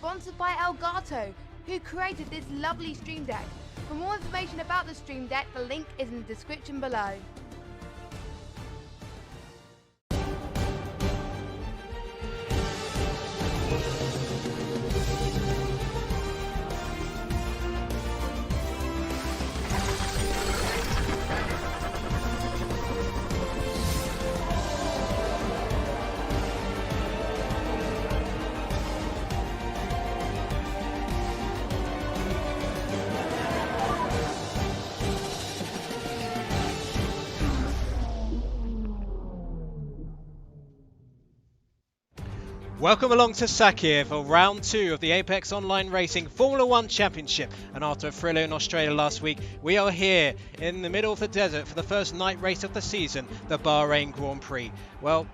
sponsored by Elgato, who created this lovely Stream Deck. For more information about the Stream Deck, the link is in the description below. Welcome along to Sakhir for round 2 of the Apex Online Racing Formula 1 Championship, and after a thriller in Australia last week, we are here in the middle of the desert for the first night race of the season, the Bahrain Grand Prix. Well,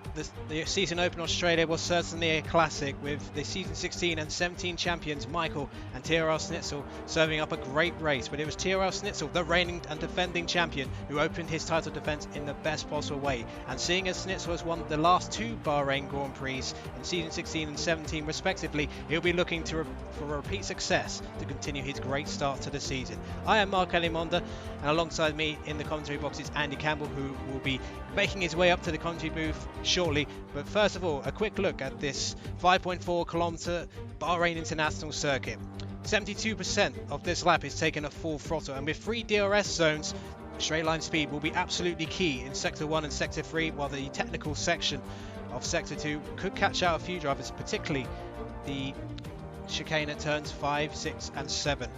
the season open Australia was certainly a classic, with the season 16 and 17 champions Michael and TRL Schnitzel serving up a great race, but it was TRL Schnitzel, the reigning and defending champion, who opened his title defence in the best possible way. And seeing as Schnitzel has won the last 2 Bahrain Grand Prix in season 16 and 17 respectively, he'll be looking for a repeat success to continue his great start to the season. I am Mark Alimonda, and alongside me in the commentary box is Andy Campbell, who will be making his way up to the commentary booth shortly. But first of all, a quick look at this 5.4 kilometre Bahrain International Circuit. 72% of this lap is taken at full throttle, and with 3 DRS zones, straight line speed will be absolutely key in Sector 1 and Sector 3, while the technical section of Sector 2 could catch out a few drivers, particularly the chicane at turns 5, 6 and 7.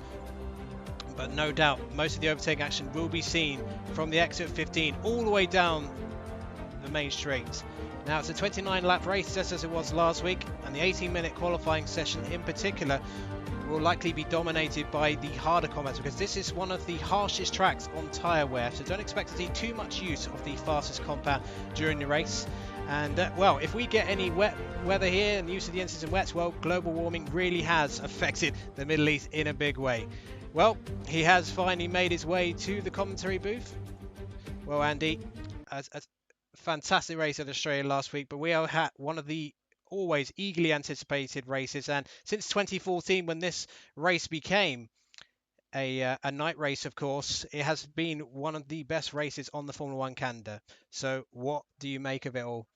But no doubt most of the overtaking action will be seen from the exit 15 all the way down the main straight. Now it's a 29 lap race just as it was last week, and the 18-minute qualifying session in particular will likely be dominated by the harder combats, because this is one of the harshest tracks on tyre wear, so don't expect to see too much use of the fastest compound during the race. And well, if we get any wet weather here and use of the incessant wets, well, global warming really has affected the Middle East in a big way. Well, he has finally made his way to the commentary booth. Well, Andy, a fantastic race at Australia last week, but we are at one of the always eagerly anticipated races, and since 2014, when this race became a night race, of course, it has been one of the best races on the Formula 1 calendar. So what do you make of it all?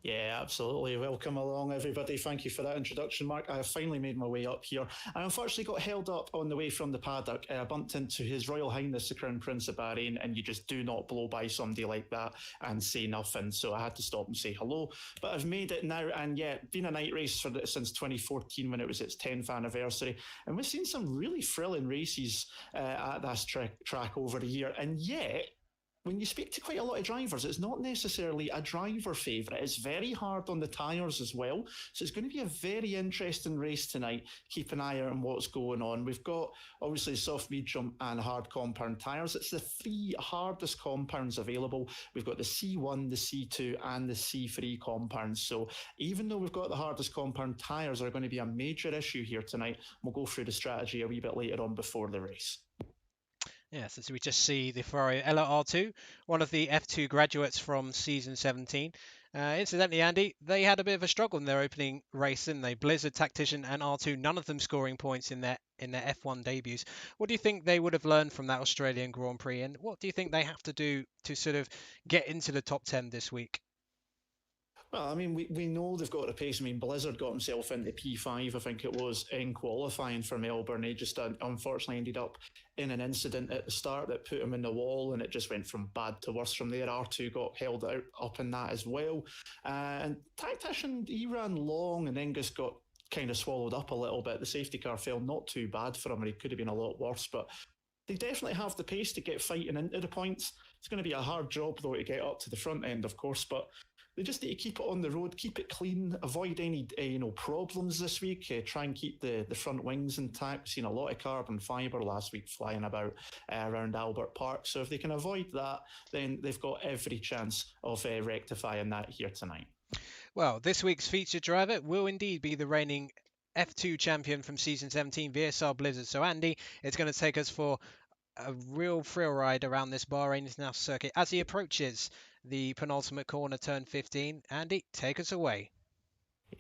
Yeah, absolutely. Welcome along, everybody. Thank you for that introduction, Mark. I have finally made my way up here. I unfortunately got held up on the way from the paddock. I bumped into His Royal Highness, the Crown Prince of Bahrain, and you just do not blow by somebody like that and say nothing. So I had to stop and say hello. But I've made it now, and yeah, been a night race since 2014 when it was its 10th anniversary. And we've seen some really thrilling races at this track over the year. And yet, when you speak to quite a lot of drivers, it's not necessarily a driver favourite. It's very hard on the tyres as well. So it's going to be a very interesting race tonight. Keep an eye out on what's going on. We've got, obviously, soft, medium and hard compound tyres. It's the 3 hardest compounds available. We've got the C1, the C2 and the C3 compounds. So even though we've got the hardest compound, tyres are going to be a major issue here tonight. We'll go through the strategy a wee bit later on before the race. Yes, as we just see the Ferrari LR2, one of the F2 graduates from season 17. Incidentally, Andy, they had a bit of a struggle in their opening race, didn't they? Blizzard, Tactician and R2, none of them scoring points in their F1 debuts. What do you think they would have learned from that Australian Grand Prix, and what do you think they have to do to sort of get into the top 10 this week? Well, I mean, we know they've got the pace. I mean, Blizzard got himself into P5, I think it was, in qualifying for Melbourne. He just unfortunately ended up in an incident at the start that put him in the wall, and it just went from bad to worse from there. R2 got held up in that as well. And Tactician, he ran long and then just got kind of swallowed up a little bit. The safety car fell not too bad for him, and he could have been a lot worse, but they definitely have the pace to get fighting into the points. It's going to be a hard job, though, to get up to the front end, of course, but they just need to keep it on the road, keep it clean, avoid any problems this week. Try and keep the front wings intact. We've seen a lot of carbon fibre last week flying about around Albert Park. So if they can avoid that, then they've got every chance of rectifying that here tonight. Well, this week's featured driver will indeed be the reigning F2 champion from season 17, VSR Blizzard. So Andy, it's going to take us for a real thrill ride around this Bahrain International Circuit as he approaches the penultimate corner, turn 15. Andy, take us away.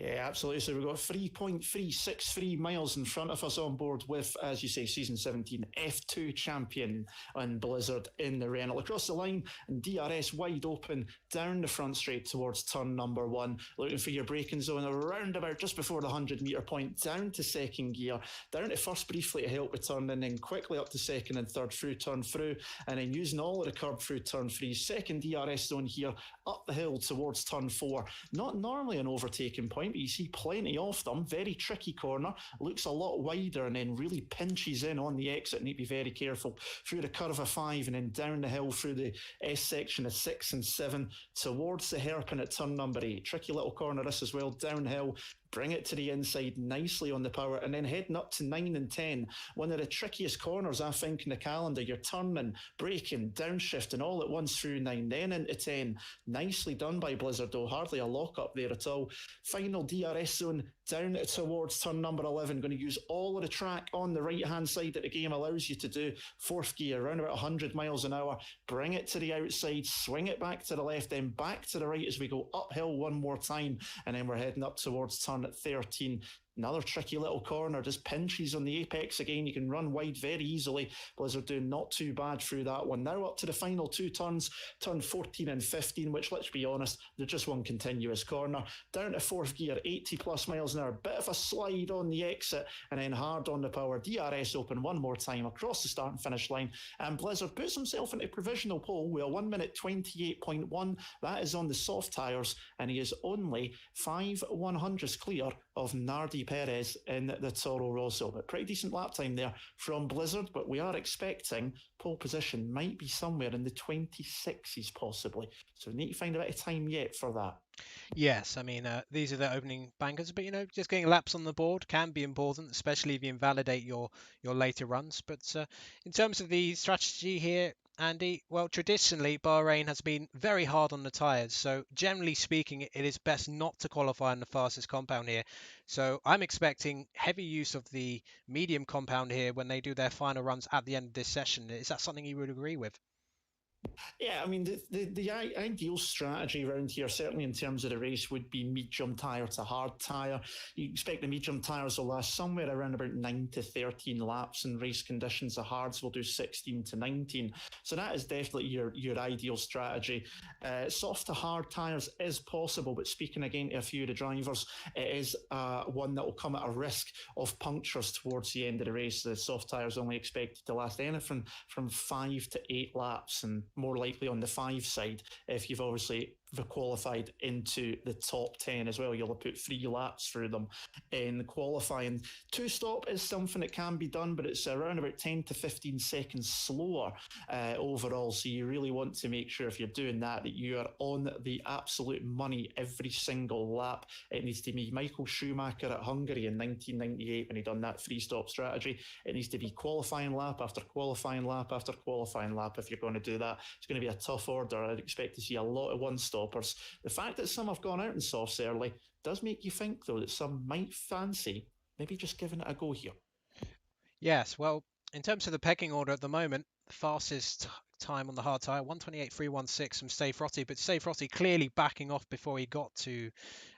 Yeah, absolutely. So we've got 3.363 miles in front of us on board with, as you say, Season 17 F2 champion and Blizzard in the Renault. Across the line, and DRS wide open down the front straight towards turn number 1. Looking for your braking zone around about just before the 100-metre point, down to second gear, down to first briefly to help with turn, and then quickly up to second and third through turn through, and then using all of the curb through turn 3. Second DRS zone here, up the hill towards turn 4. Not normally an overtaking point, but you see plenty of them. Very tricky corner, looks a lot wider and then really pinches in on the exit. Need to be very careful through the curve of 5 and then down the hill through the S section of 6 and 7 towards the hairpin at turn number 8. Tricky little corner this as well, downhill. Bring it to the inside nicely on the power, and then heading up to 9 and 10. One of the trickiest corners, I think, in the calendar. You're turning, braking, downshifting all at once through 9, then into 10. Nicely done by Blizzard, though. Hardly a lock up there at all. Final DRS zone down towards turn number 11. Going to use all of the track on the right-hand side that the game allows you to do. Fourth gear, around about 100 miles an hour. Bring it to the outside, swing it back to the left, then back to the right as we go uphill one more time. And then we're heading up towards turn at 13. Another tricky little corner, just pinches on the apex again. You can run wide very easily. Blizzard doing not too bad through that one. Now up to the final 2 turns, turn 14 and 15, which, let's be honest, they're just one continuous corner. Down to fourth gear, 80 plus miles an hour. Bit of a slide on the exit and then hard on the power. DRS open one more time across the start and finish line. And Blizzard puts himself into provisional pole with a 1 minute 28.1. That is on the soft tyres, and he is only 5/100ths clear of Nardi Perez in the Toro Rosso. But pretty decent lap time there from Blizzard, but we are expecting pole position might be somewhere in the 26s possibly. So we need to find a bit of time yet for that. Yes, I mean, these are the opening bankers, but, just getting laps on the board can be important, especially if you invalidate your later runs. But in terms of the strategy here, Andy, well, traditionally, Bahrain has been very hard on the tyres. So generally speaking, it is best not to qualify on the fastest compound here. So I'm expecting heavy use of the medium compound here when they do their final runs at the end of this session. Is that something you would agree with? Yeah, I mean, the ideal strategy around here, certainly in terms of the race, would be medium tyre to hard tyre. You expect the medium tyres will last somewhere around about 9 to 13 laps in race conditions. The hards will do 16 to 19. So that is definitely your ideal strategy. Soft to hard tyres is possible, but speaking again to a few of the drivers, it is one that will come at a risk of punctures towards the end of the race. The soft tyres only expected to last anything from 5 to 8 laps, and more likely on the 5 side if you've obviously qualified into the top 10 as well. You'll have put 3 laps through them in qualifying. 2-stop is something that can be done, but it's around about 10 to 15 seconds slower overall. So you really want to make sure if you're doing that you are on the absolute money every single lap. It needs to be Michael Schumacher at Hungary in 1998 when he done that 3-stop strategy. It needs to be qualifying lap after qualifying lap after qualifying lap if you're going to do that. It's going to be a tough order. I'd expect to see a lot of 1-stop. The fact that some have gone out in softs early does make you think, though, that some might fancy maybe just giving it a go here. Yes, well, in terms of the pecking order at the moment, the fastest time on the hard tyre, 1:28.316 from Stay Frotty, but Stay Frotty clearly backing off before he got to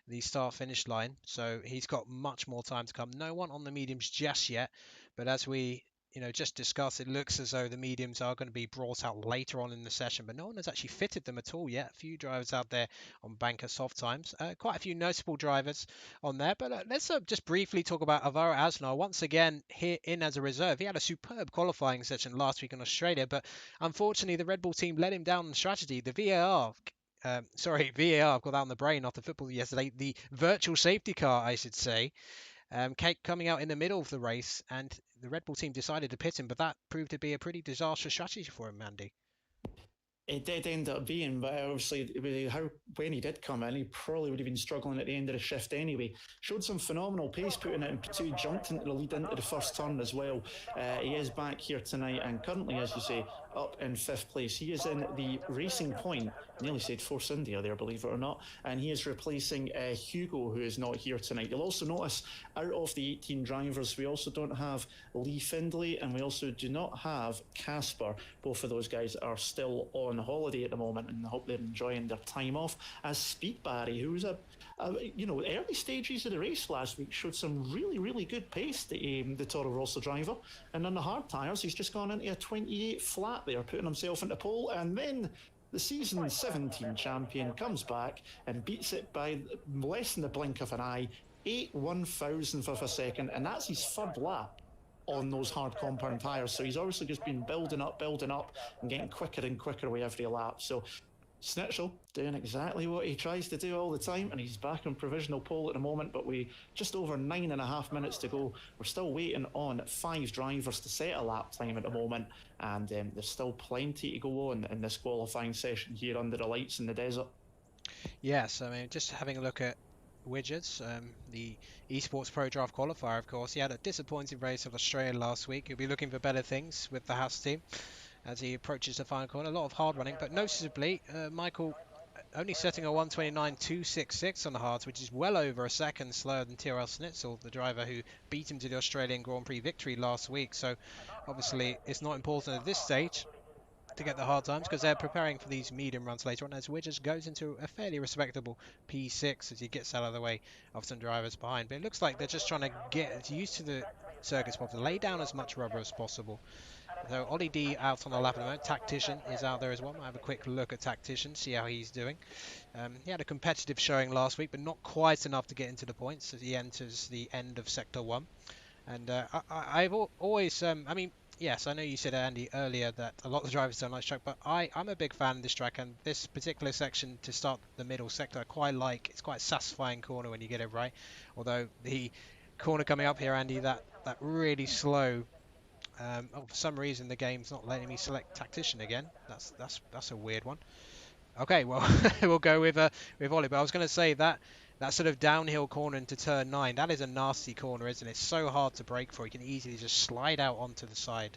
the start-finish line, so he's got much more time to come. No one on the mediums just yet, but as we just discussed, it looks as though the mediums are going to be brought out later on in the session, but no one has actually fitted them at all yet. A few drivers out there on banker soft times, quite a few noticeable drivers on there, but let's just briefly talk about Alvaro Asnar once again here in as a reserve. He had a superb qualifying session last week in Australia, but unfortunately the Red Bull team let him down on strategy. The VAR, I've got that on the brain after football yesterday, the virtual safety car, I should say, coming out in the middle of the race, and the Red Bull team decided to pit him, but that proved to be a pretty disastrous strategy for him, Andy. It did end up being, but obviously when he did come in, he probably would have been struggling at the end of the shift anyway. Showed some phenomenal pace putting it in P2, jumped into the lead into the first turn as well. He is back here tonight and currently, as you say, up in 5th place. He is in the Racing Point, nearly said Force India there, believe it or not, and he is replacing Hugo, who is not here tonight. You'll also notice out of the 18 drivers, we also don't have Lee Findlay and we also do not have Casper. Both of those guys are still on on holiday at the moment, and I hope they're enjoying their time off. As Speed Barry, who was early stages of the race last week, showed some really good pace, the Toro Rosso driver. And on the hard tyres, he's just gone into a 28 flat there, putting himself into pole. And then the season 17 champion comes back and beats it by less than the blink of an eye, 8/1000th of a second, and that's his third lap on those hard compound tyres. So he's obviously just been building up, and getting quicker and quicker with every lap. So Snitchell doing exactly what he tries to do all the time, and he's back on provisional pole at the moment, but we just over 9.5 minutes to go. We're still waiting on 5 drivers to set a lap time at the moment, and there's still plenty to go on in this qualifying session here under the lights in the desert. Yes, I mean, just having a look at Widgets, the esports pro draft qualifier, of course. He had a disappointing race of Australia last week. He'll be looking for better things with the house team as he approaches the final corner. A lot of hard running, but noticeably Michael only setting a 1:29.266 on the hards, which is well over a second slower than TRL Snitzel, the driver who beat him to the Australian Grand Prix victory last week. So obviously it's not important at this stage to get the hard times, because they're preparing for these medium runs later on, as Widgets goes into a fairly respectable P6 as he gets out of the way of some drivers behind. But it looks like they're just trying to get used to the circuit spot, to lay down as much rubber as possible. So Ollie D out on the lap at the moment. Tactician is out there as well. I'll have a quick look at Tactician, see how he's doing. He had a competitive showing last week, but not quite enough to get into the points as he enters the end of Sector 1. And I've always, yes, I know you said, Andy, earlier that a lot of the drivers don't like this track, but I'm a big fan of this track, and this particular section to start the middle sector I quite like. It's quite a satisfying corner when you get it right. Although the corner coming up here, Andy, that really slow, for some reason the game's not letting me select Tactician again. That's a weird one. Okay, well, we'll go with Ollie, but I was going to say that sort of downhill corner into turn 9, that is a nasty corner, isn't it? It's so hard to brake for. You can easily just slide out onto the side.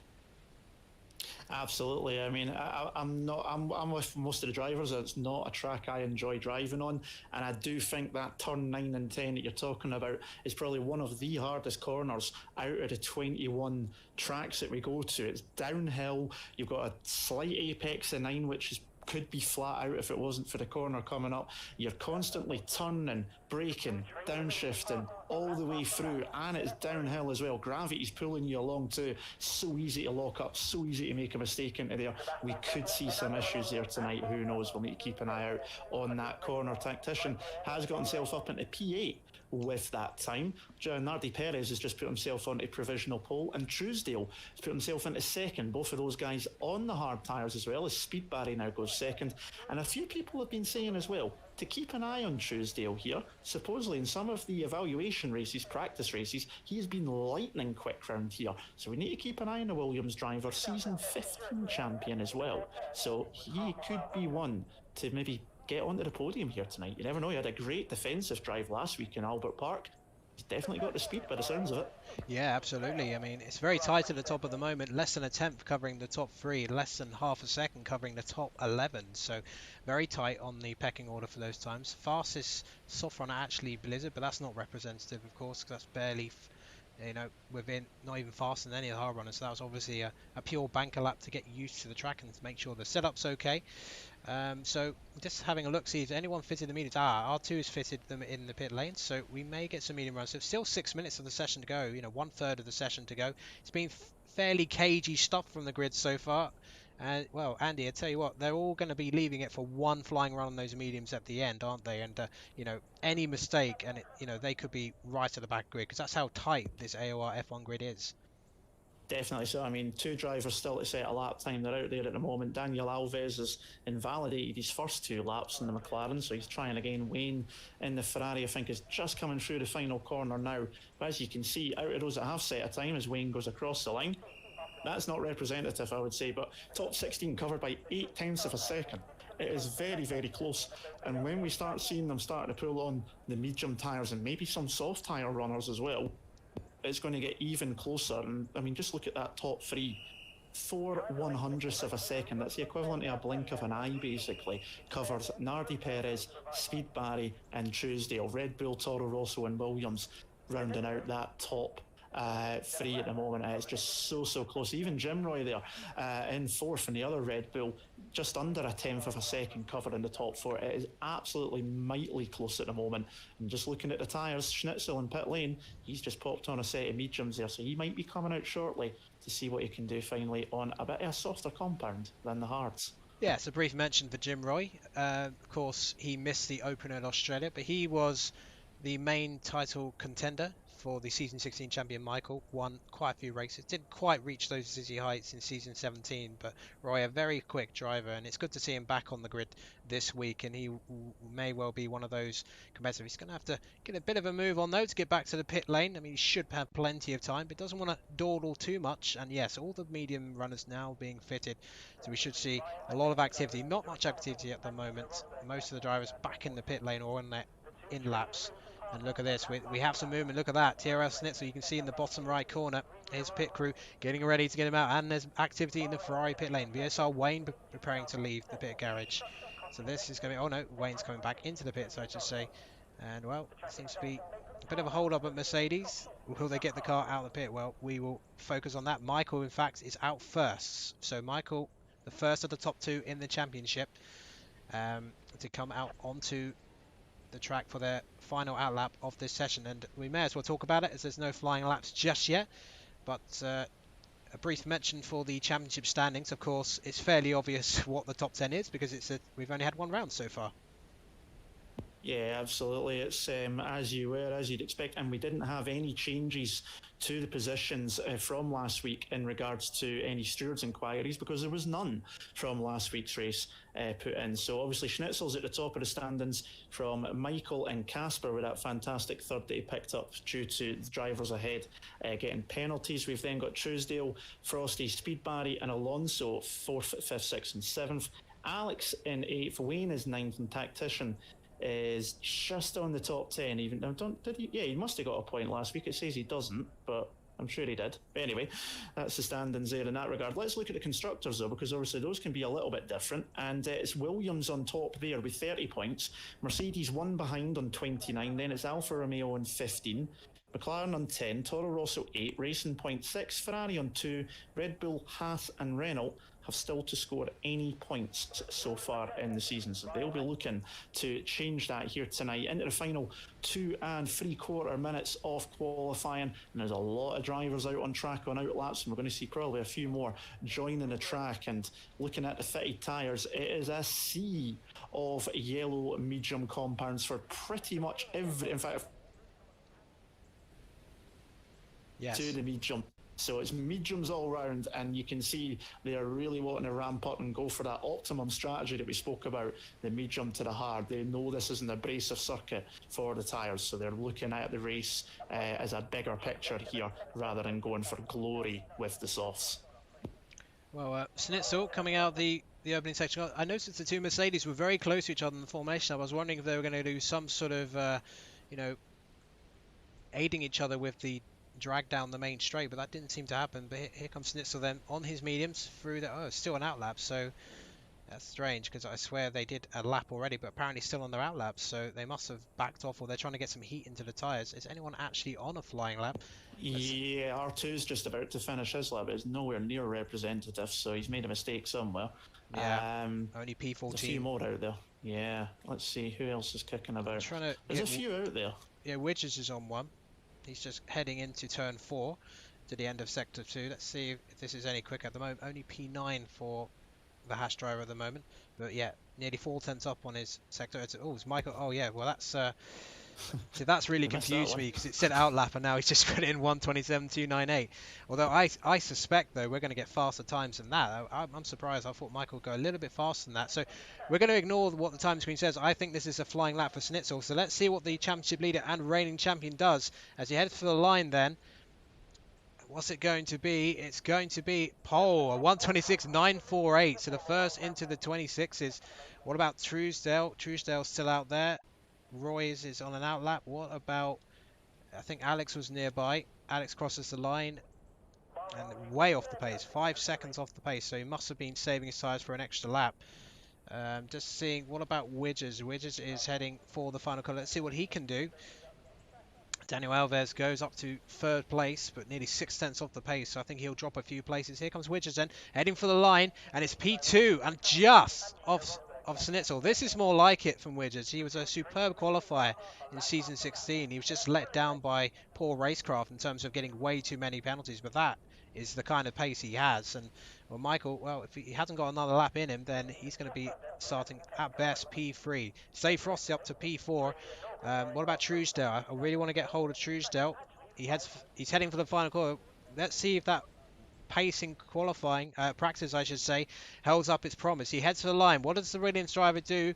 Absolutely. I mean, I'm with most of the drivers. It's not a track I enjoy driving on, and I do think that turn 9 and 10 that you're talking about is probably one of the hardest corners out of the 21 tracks that we go to. It's downhill. You've got a slight apex in 9, which could be flat out if it wasn't for the corner coming up. You're constantly turning, braking, downshifting all the way through, and it's downhill as well. Gravity's pulling you along too. So easy to lock up, so easy to make a mistake into there. We could see some issues there tonight. Who knows? We'll need to keep an eye out on that corner. Tactician has got himself up into P8 with that time. Nardi Perez has just put himself onto provisional pole, and Truesdale has put himself into second. Both of those guys on the hard tyres, as well as Speed Barry now goes second. And a few people have been saying as well to keep an eye on Truesdale here. Supposedly in some of the evaluation races, practice races, he's been lightning quick round here. So we need to keep an eye on the Williams driver, season 15 champion as well. So he could be one to maybe get onto the podium here tonight. You never know. He had a great defensive drive last week in Albert Park. He's definitely got the speed by the sounds of it. Yeah, absolutely. I mean, it's very tight at the top at the moment. Less than a tenth covering the top 3, less than half a second covering the top 11. So very tight on the pecking order for those times. Fastest soft runner actually Blizzard, but that's not representative, of course, because that's barely within, not even faster than any of the hard runners. So that was obviously a pure banker lap to get used to the track and to make sure the setup's okay. So just having a look, see if anyone fitted the mediums. R2 has fitted them in the pit lane, so we may get some medium runs. So it's still 6 minutes of the session to go, 1/3 of the session to go. It's been fairly cagey stuff from the grid so far. And well, Andy, I tell you what, they're all going to be leaving it for one flying run on those mediums at the end, aren't they? And any mistake, and they could be right at the back grid, because that's how tight this AOR F1 grid is. Definitely so. I mean, 2 drivers still to set a lap time. They're out there at the moment. Daniel Alves has invalidated his first 2 laps in the McLaren, so he's trying again. Wayne in the Ferrari, I think, is just coming through the final corner now. But as you can see, out of those that have set a time, as Wayne goes across the line, that's not representative, I would say, but top 16 covered by 0.8 of a second. It is very, very close. And when we start seeing them starting to pull on the medium tyres and maybe some soft tyre runners as well, it's going to get even closer. And I mean, just look at that top 3. 4/100ths of a second. That's the equivalent of a blink of an eye, basically. Covers Nardi Perez, Speed Barry, and Truesdale. Red Bull, Toro Rosso, and Williams rounding out that top free at the moment. It's just so close. Even Jim Roy there in fourth, and the other Red Bull just under a tenth of a second cover in the top four. It is absolutely mightily close at the moment. And just looking at the tyres, Schnitzel in pit lane, he's just popped on a set of mediums there, so he might be coming out shortly to see what he can do finally on a bit of a softer compound than the hards. Yeah, it's a brief mention for Jim Roy. Of course, he missed the opener in Australia, but he was the main title contender for the Season 16 champion Michael. Won quite a few races. Didn't quite reach those dizzy heights in Season 17, but Roy, a very quick driver, and it's good to see him back on the grid this week, and he may well be one of those competitors. He's going to have to get a bit of a move on, though, to get back to the pit lane. I mean, he should have plenty of time, but doesn't want to dawdle too much. And yes, all the medium runners now being fitted, so we should see a lot of activity. Not much activity at the moment. Most of the drivers back in the pit lane or on their in laps. And look at this, we have some movement. Look at that, TRF Schnitzel, you can see in the bottom right corner, his pit crew getting ready to get him out, and there's activity in the Ferrari pit lane. VSR Wayne preparing to leave the pit garage. So this is going to be, oh no, Wayne's coming back into the pit, so I should say. And well, it seems to be a bit of a hold up at Mercedes. Will they get the car out of the pit? Well, we will focus on that. Michael, in fact, is out first. So Michael, the first of the top two in the championship, to come out onto the track for their final outlap of this session, and we may as well talk about it as there's no flying laps just yet, but a brief mention for the championship standings. Of course, it's fairly obvious what the top 10 is because we've only had one round so far. Yeah, absolutely. It's as you'd expect, and we didn't have any changes to the positions from last week in regards to any stewards inquiries because there was none from last week's race put in. So obviously Schnitzel's at the top of the standings from Michael and Casper with that fantastic third that he picked up due to the drivers ahead getting penalties. We've then got Truesdale, Frosty, Speedbarry and Alonso 4th, 5th, 6th and 7th. Alex in 8th, Wayne is 9th and Tactician is just on the top 10 even. Now, did he? Yeah, he must have got a point last week. It says he doesn't, but I'm sure he did. But anyway, that's the standings there in that regard. Let's look at the constructors though, because obviously those can be a little bit different. And it's Williams on top there with 30 points. Mercedes one behind on 29. Then it's Alfa Romeo on 15. McLaren on 10, Toro Rosso 8, Racing Point 6, Ferrari on 2, Red Bull, Haas and Renault have still to score any points so far in the season. So they'll be looking to change that here tonight into the final 2 3/4 minutes of qualifying. And there's a lot of drivers out on track on outlaps, and we're going to see probably a few more joining the track. And looking at the fitted tyres, it is a sea of yellow medium compounds for pretty much every, in fact, yes, to the medium. So it's mediums all round, and you can see they are really wanting to ramp up and go for that optimum strategy that we spoke about, the medium to the hard. They know this is an abrasive circuit for the tyres, so they're looking at the race as a bigger picture here rather than going for glory with the softs. Well, Schnitzel coming out the opening section. I noticed the two Mercedes were very close to each other in the formation. I was wondering if they were going to do some sort of, aiding each other with the drag down the main straight, but that didn't seem to happen. But here comes Schnitzel then on his mediums through the, it's still an outlap, so that's strange because I swear they did a lap already, but apparently still on their outlaps, so they must have backed off, or they're trying to get some heat into the tyres. Is anyone actually on a flying lap? Yeah, R2's just about to finish his lap. It's nowhere near representative, so he's made a mistake somewhere. Yeah, only P14. There's a few more out there. Yeah, let's see who else is kicking about. There's a few out there. Yeah, Widgers is on one. He's just heading into turn 4 to the end of sector 2. Let's see if this is any quicker at the moment. Only P9 for the Haas driver at the moment, but yeah, nearly 4 tenths up on his sector. It's Michael. Oh yeah, well that's see, that's really confused me because it said outlap and now he's just put in 1:27.298. Although I suspect though we're going to get faster times than that. I'm surprised. I thought Michael would go a little bit faster than that. So we're going to ignore what the time screen says. I think this is a flying lap for Schnitzel. So let's see what the championship leader and reigning champion does as he heads for the line then. What's it going to be? It's going to be pole, a 1:26.948. So the first into the 26s. What about Truesdale? Truesdale's still out there. Roy's is on an outlap. What about, I think Alex was nearby. Alex crosses the line and way off the pace, 5 seconds off the pace, so he must have been saving his tyres for an extra lap. Just seeing, what about Widgers? Widgers is heading for the final corner. Let's see what he can do Daniel Alves goes up to 3rd place, but nearly 6 tenths off the pace, so I think he'll drop a few places. Here comes Widgerton, heading for the line, and it's P2, and just off Snitzel. This is more like it from Widgers. He was a superb qualifier in season 16. He was just let down by poor racecraft in terms of getting way too many penalties, but that is the kind of pace he has. And well, Michael, well, if he hasn't got another lap in him, then he's going to be starting at best P3. Stay Frosty up to P4. What about Truesdale? I really want to get hold of Truesdale. He's heading for the final corner. Let's see if that pace in qualifying, practice I should say, holds up its promise. He heads for the line. What does the Williams driver do?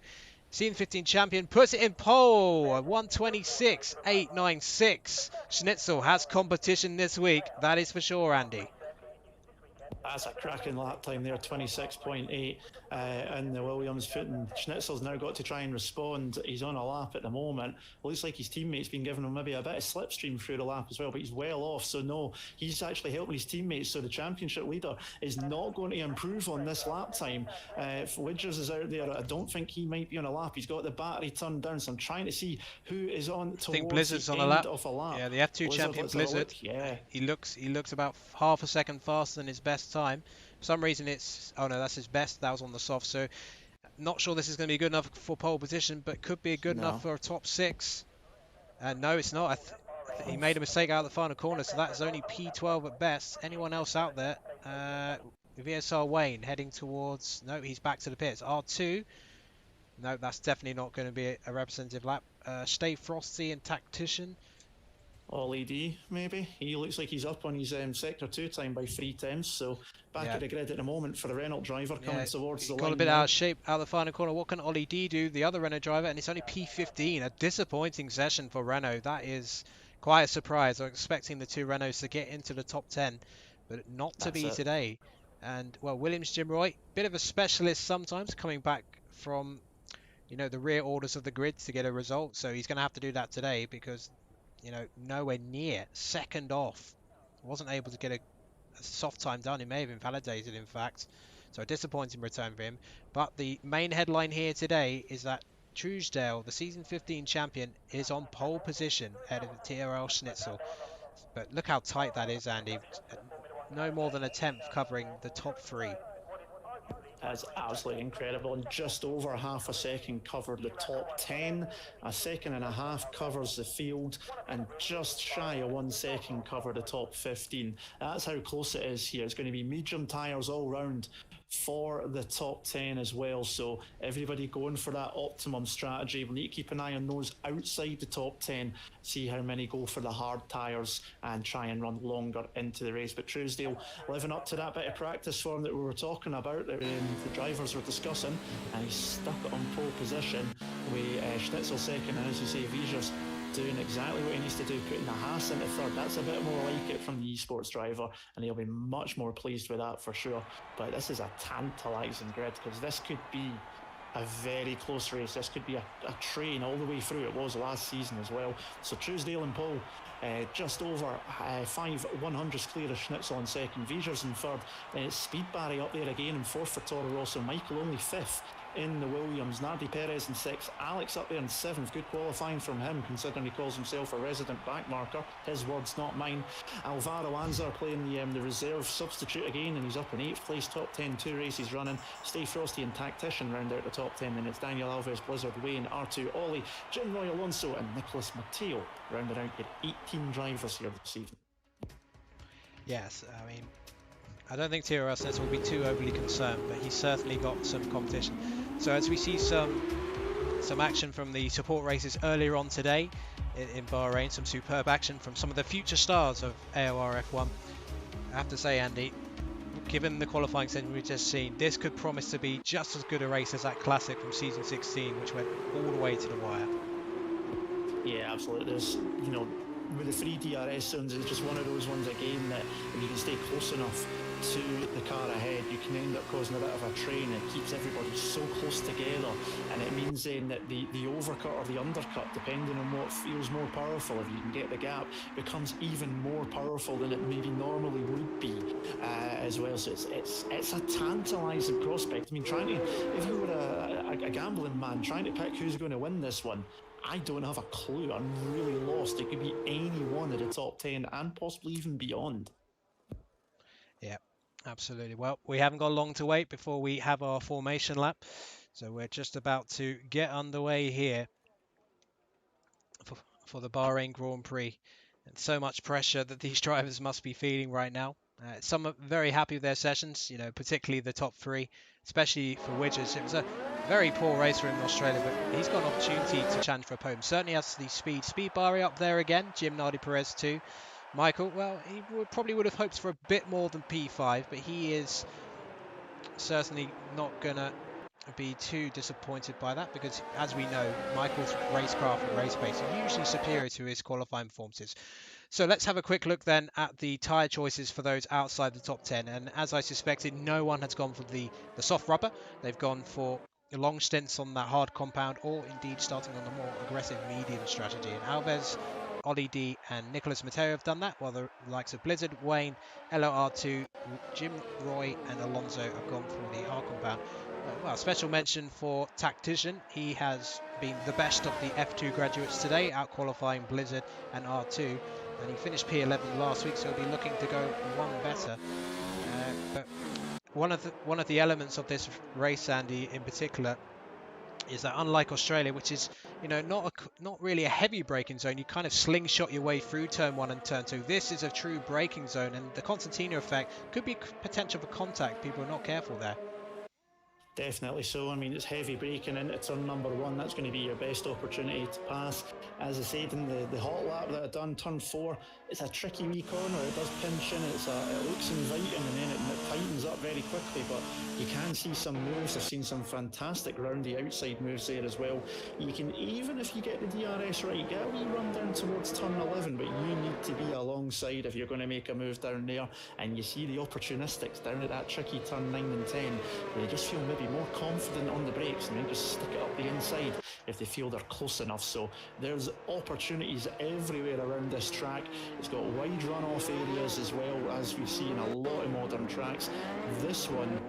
Season 15 champion puts it in pole. 126.896. Schnitzel has competition this week. That is for sure, Andy. That's a cracking lap time there, 26.8 in the Williams foot, and Schnitzel's now got to try and respond. He's on a lap at the moment. Looks like his teammates been giving him maybe a bit of slipstream through the lap as well, but he's well off, so no, he's actually helping his teammates, so the championship leader is not going to improve on this lap time. If Widgers is out there, I don't think he might be on a lap. He's got the battery turned down, so I'm trying to see who is on towards Blizzard's the on end a lap. of a lap. Yeah, the F2 champion Blizzard. Yeah, he looks about half a second faster than his best time. For some reason it's, oh no, that's his best. That was on the soft, so not sure this is going to be good enough for pole position, but could be good enough for a top 6. No, it's not. He made a mistake out of the final corner, so that's only P12 at best. Anyone else out there? VSR Wayne heading towards, no, he's back to the pits. R2, no, that's definitely not going to be a representative lap. Stay Frosty and Tactician. Ollie D, maybe. He looks like he's up on his Sector 2 time by 3 tenths, so back at the grid at the moment for the Renault driver coming towards the line. Got a bit out of shape out of the final corner. What can Ollie D do, the other Renault driver? And it's only P15, a disappointing session for Renault. That is quite a surprise. I'm expecting the 2 Renaults to get into the top 10, but not to be today. And, well, Williams Jim Roy, bit of a specialist sometimes, coming back from, you know, the rear orders of the grid to get a result. So he's going to have to do that today because, you know, nowhere near second off. Wasn't able to get a soft time done. He may have invalidated, in fact. So a disappointing return for him. But the main headline here today is that Truesdale, the season 15 champion, is on pole position ahead of the TRL Schnitzel. But look how tight that is, Andy. No more than a tenth covering the top 3. That's absolutely incredible, and just over half a second covered the top 10, a second and a half covers the field, and just shy of 1 second cover the top 15. That's how close it is here. It's going to be medium tyres all round for the top 10 as well, so everybody going for that optimum strategy. We'll need to keep an eye on those outside the top 10, see how many go for the hard tyres and try and run longer into the race. But Truesdale living up to that bit of practice form that we were talking about, that the drivers were discussing, and he's stuck it on pole position with Schnitzel second, and as you say, Wiescher's doing exactly what he needs to do, putting the Haas into third. That's a bit more like it from the esports driver, and he'll be much more pleased with that for sure. But this is a tantalising grid, because this could be a very close race. This could be a train all the way through. It was last season as well. So Truesdale and pole, just over 5 100s clear of Schnitzel in second, Wiescher's in third, then it's Speed Barry up there again in fourth for Toro Rosso, Michael only fifth in the Williams, Nardi Perez in 6th, Alex up there in 7th, good qualifying from him considering he calls himself a resident backmarker, his words not mine. Alvaro Anzar playing the reserve substitute again, and he's up in 8th place, top 10, 2 races running. Stay Frosty and Tactician round out the top 10, then it's Daniel Alves, Blizzard, Wayne, R2, Ollie, Jim Roy Alonso and Nicholas Matteo rounding out your 18 drivers here this evening. Yes, I mean, I don't think TRL Sets will be too overly concerned, but he's certainly got some competition. So as we see some action from the support races earlier on today in Bahrain, some superb action from some of the future stars of AOR F1. I have to say, Andy, given the qualifying session we've just seen, this could promise to be just as good a race as that classic from season 16, which went all the way to the wire. Yeah, absolutely. There's, you know, with the 3 DRS zones, it's just one of those ones again that if you can stay close enough to the car ahead, you can end up causing a bit of a train. It keeps everybody so close together, and it means then that the overcut or the undercut, depending on what feels more powerful, if you can get the gap, becomes even more powerful than it maybe normally would be as well. So it's a tantalising prospect. I mean, if you were a gambling man trying to pick who's going to win this one, I don't have a clue. I'm really lost. It could be any one of the top 10 and possibly even beyond. Yeah, absolutely. Well, we haven't got long to wait before we have our formation lap. So we're just about to get underway here for the Bahrain Grand Prix. And so much pressure that these drivers must be feeling right now. Some are very happy with their sessions, you know, particularly the top three, especially for Widgers. It was a very poor race for him in Australia, but he's got an opportunity to challenge for a podium. Certainly has the speed. Speed Barry up there again, Jim Nardi Perez too. Michael, well, he probably would have hoped for a bit more than P5, but he is certainly not going to be too disappointed by that, because as we know, Michael's racecraft and race pace are usually superior to his qualifying performances. So let's have a quick look then at the tyre choices for those outside the top 10. And as I suspected, no one has gone for the soft rubber. They've gone for long stints on that hard compound, or indeed starting on the more aggressive medium strategy. And Alves, Ollie D and Nicholas Matteo have done that, while the likes of Blizzard, Wayne, LOR2, Jim Roy and Alonso have gone for the hard compound. Well, special mention for Tactician. He has been the best of the F2 graduates today, out-qualifying Blizzard and R2. And he finished P11 last week, so he'll be looking to go one better. But one of the elements of this race, Andy, in particular, is that unlike Australia, which is, you know, not really a heavy braking zone, you kind of slingshot your way through turn 1 and turn 2. This is a true braking zone, and the concertina effect could be potential for contact. People are not careful there. Definitely so. I mean, it's heavy braking into turn number 1. That's going to be your best opportunity to pass. As I said in the hot lap that I done, turn 4, it's a tricky wee corner. It does pinch in. It looks inviting, and then it tightens up very quickly. But you can see some moves. I've seen some fantastic roundy outside moves there as well. You can, even if you get the DRS right, get a wee run down towards turn 11, but you need to be alongside if you're going to make a move down there. And you see the opportunistics down at that tricky turn 9 and 10. They just feel maybe more confident on the brakes, and they just stick it up the inside if they feel they're close enough. So there's opportunities everywhere around this track. It's got wide runoff areas as well, as we see in a lot of modern tracks. This one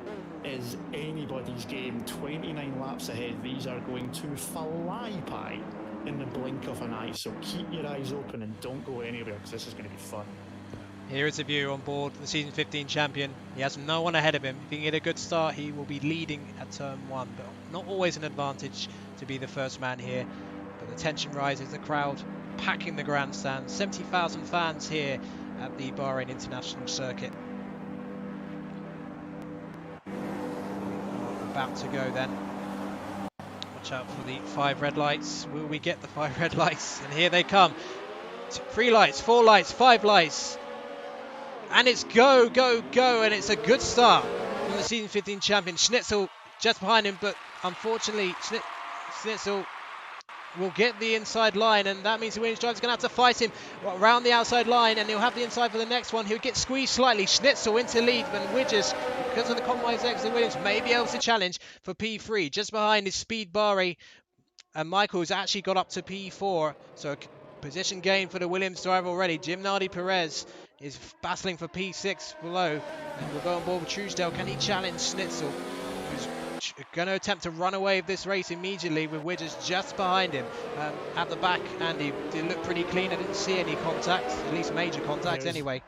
is anybody's game. 29 laps ahead. These are going to fly by in the blink of an eye, so keep your eyes open and don't go anywhere, because this is going to be fun. Here is a view on board the season 15 champion. He has no one ahead of him. If he can get a good start, he will be leading at turn 1, but not always an advantage to be the first man here. But the tension rises, the crowd packing the grandstand. 70,000 fans here at the Bahrain International Circuit. About to go then. Watch out for the 5 red lights. Will we get the 5 red lights? And here they come. 3 lights, 4 lights, 5 lights. And it's go, go, go, and it's a good start from the season 15 champion. Schnitzel just behind him, but unfortunately Schnitzel will get the inside line, and that means the Williams driver's going to have to fight him around the outside line, and he'll have the inside for the next one. He'll get squeezed slightly. Schnitzel into lead, but Widgers, because of the compromise exit, Williams may be able to challenge for P3. Just behind is Speed Bari, and Michael's actually got up to P4, so position gain for the Williams driver already. Jim Nardi Perez is battling for P6 below, and we'll go on board with Truesdale. Can he challenge Schnitzel, who's going to attempt to run away with this race immediately, with Widgers just behind him? At the back, Andy, did look pretty clean. I didn't see any contact, at least major contact anyway.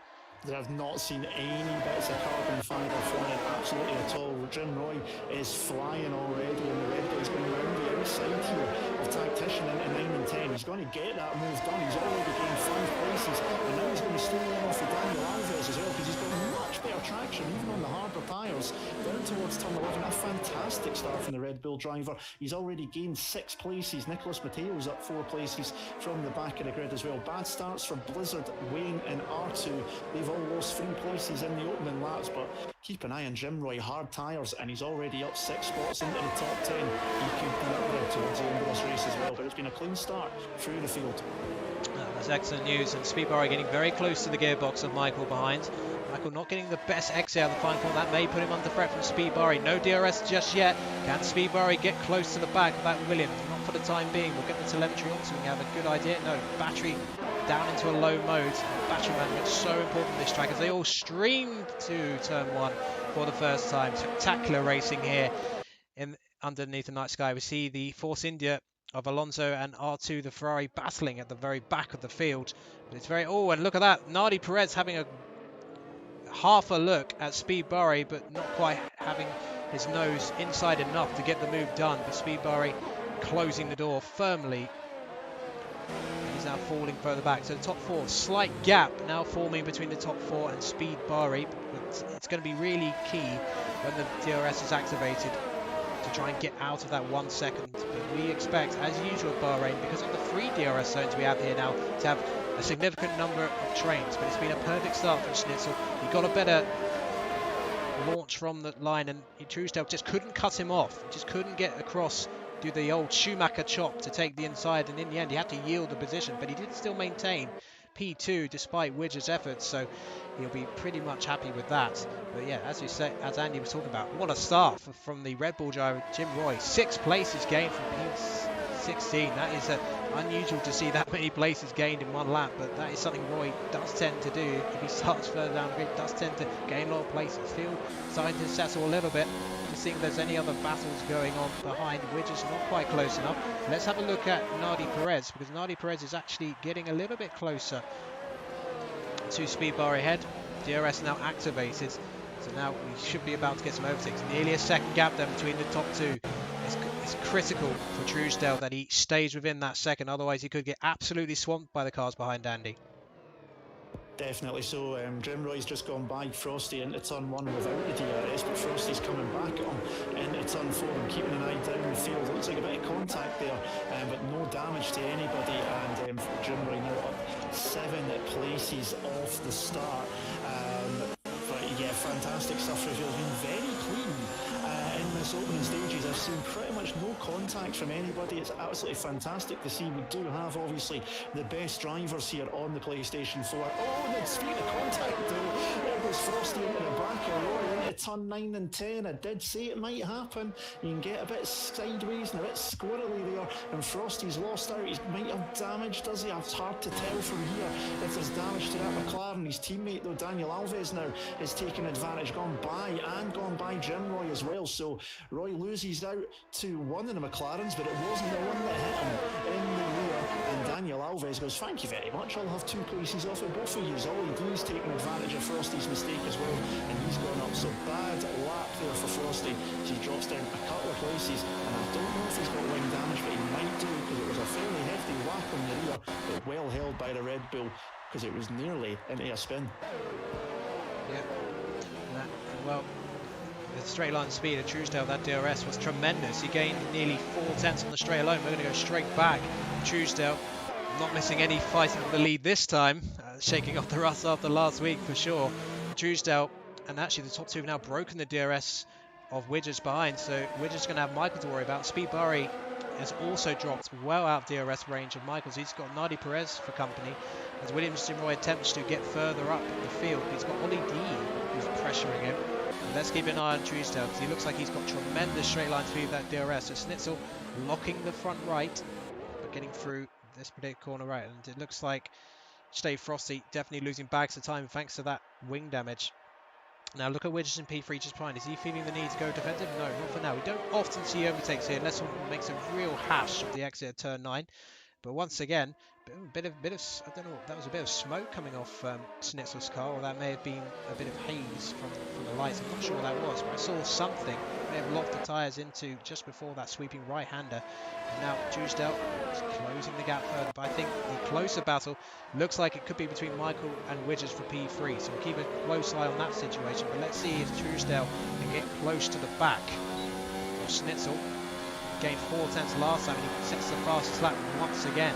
I've not seen any bits of carbon fibre flying absolutely at all. Jim Roy is flying already, and the red guy's going around the outside here of Tactician into 9 and 10. He's going to get that move done. He's already gained 5 places, and now he's going to steal one off of Daniel Alves as well, because he's got much better traction, even on the harder tyres, down towards turn 11. A fantastic start from the Red Bull driver. He's already gained 6 places. Nicholas Matteo's up 4 places from the back of the grid as well. Bad starts for Blizzard, Wayne and R2. They've all lost 3 places in the opening laps, but keep an eye on Jim Roy. Hard tyres, and he's already up 6 spots into the top 10. He could be up there towards the end of this race as well, but it's been a clean start through the field. That's excellent news, and Speedbar getting very close to the gearbox of Michael behind. Michael not getting the best exit out of the final corner. That may put him under threat from Speedbar. No DRS just yet. Can Speedbar get close to the back of that Williams? Not for the time being. We'll get the telemetry on so we can have a good idea. No, battery down into a low mode. Battery management is so important in this track, as they all stream to turn 1 for the first time. Spectacular racing here underneath the night sky. We see the Force India of Alonso and R2, the Ferrari, battling at the very back of the field. But it's very... Oh, and look at that. Nardi Perez having a half a look at Speed Barry, but not quite having his nose inside enough to get the move done. But Speed Barry closing the door firmly. He's now falling further back. So the top four, slight gap now forming between the top four and Speed Barry. But it's going to be really key when the DRS is activated to try and get out of that 1 second. But we expect, as usual at Bahrain, because of the 3 DRS zones we have here now, to have a significant number of trains. But it's been a perfect start from Schnitzel. He got a better launch from the line, and Truesdale just couldn't cut him off. Just couldn't get across, do the old Schumacher chop to take the inside, and in the end he had to yield the position, but he did still maintain P2 despite Widger's efforts, so he'll be pretty much happy with that. But yeah, as you say, as Andy was talking about, what a start from the Red Bull driver Jim Roy. 6 places gained from P16. That is unusual to see that many places gained in 1 lap, but that is something Roy does tend to do. If he starts further down the grid, does tend to gain a lot of places. Still starting to settle a little bit, to see if there's any other battles going on behind, which is not quite close enough. Let's have a look at Nardi Perez, because Nardi Perez is actually getting a little bit closer to Speed Bar ahead. DRS now activated, so now we should be about to get some overtakes. Nearly a second gap then between the top 2. It's critical for Truesdale that he stays within that second, otherwise he could get absolutely swamped by the cars behind Andy. Definitely so. Jim Roy's just gone by Frosty into turn 1 without the DRS, but Frosty's coming back at him into turn 4 and keeping an eye down the field. Looks like a bit of contact there, but no damage to anybody, and Jim Roy now up 7 places off the start. But yeah, fantastic stuff. He's been very clean in this opening stages. I've seen pretty much no contact from anybody. It's absolutely fantastic to see. We do have obviously the best drivers here on the PlayStation 4. Oh, the speed of contact though. It was Frosty into the back of Roy into turn 9 and 10. I did say it might happen. You can get a bit sideways and a bit squirrely there, and Frosty's lost out. He might have damage, does he? It's hard to tell from here if there's damage to that McLaren. His teammate though, Daniel Alves, now is taking advantage, gone by Jim Roy as well. So Roy loses out to one of the McLarens, but it wasn't the one that hit him in the rear. And Daniel Alves goes, thank you very much, I'll have 2 places off of both of you. All he does is taking advantage of Frosty's mistake as well, and he's gone up. So bad lap there for Frosty. He drops down a couple of places, and I don't know if he's got wing damage, but he might do, because it was a fairly hefty whack on the rear, but well held by the Red Bull, because it was nearly into a spin. Yeah. Well, the straight line speed of Truesdale, that DRS was tremendous. He gained nearly 4 tenths on the straight alone. We're going to go straight back. Truesdale not missing any fighting for the lead this time, shaking off the rust after last week for sure. Truesdale, and actually the top 2 have now broken the DRS of Widgers behind, so Widgers going to have Michael to worry about. Speed Barry has also dropped well out of DRS range of Michael's. He's got Nardi Perez for company, as Williams Jim Roy attempts to get further up the field. He's got Ollie D who's pressuring him. Let's keep an eye on Truesdale, because he looks like he's got tremendous straight line speed with that DRS. So Schnitzel locking the front right, but getting through this particular corner right. And it looks like Stave Frosty definitely losing bags of time thanks to that wing damage. Now look at Widgers in P3 just behind. Is he feeling the need to go defensive? No, not for now. We don't often see overtakes here unless someone makes a real hash of the exit at turn 9. But once again, a bit of I don't know, that was a bit of smoke coming off Schnitzel's car, or that may have been a bit of haze from the lights. I'm not sure what that was, but I saw something. May have locked the tyres into just before that sweeping right-hander. And now Truesdale is closing the gap further, but I think the closer battle looks like it could be between Michael and Widgers for P3, so we'll keep a close eye on that situation. But let's see if Truesdale can get close to the back of Schnitzel. Gained 4 tenths last time, and he sets the fastest lap once again.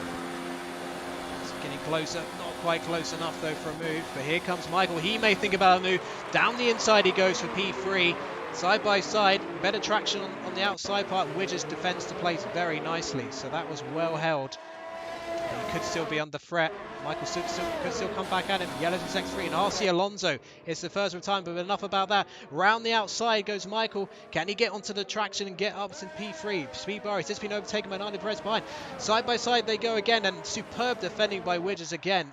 It's getting closer, not quite close enough though for a move, but here comes Michael. He may think about a move. Down the inside he goes for P3, side by side, better traction on the outside part. Widgers defends the place very nicely, so that was well held. He could still be under threat. Michael could still come back at him. Yellows in sector 3, and RC Alonso is the first of time, but enough about that. Round the outside goes Michael. Can he get onto the traction and get up to P3? Speed Bar has just been overtaken by Nardi Perez behind. Side by side they go again, and superb defending by Widgers again.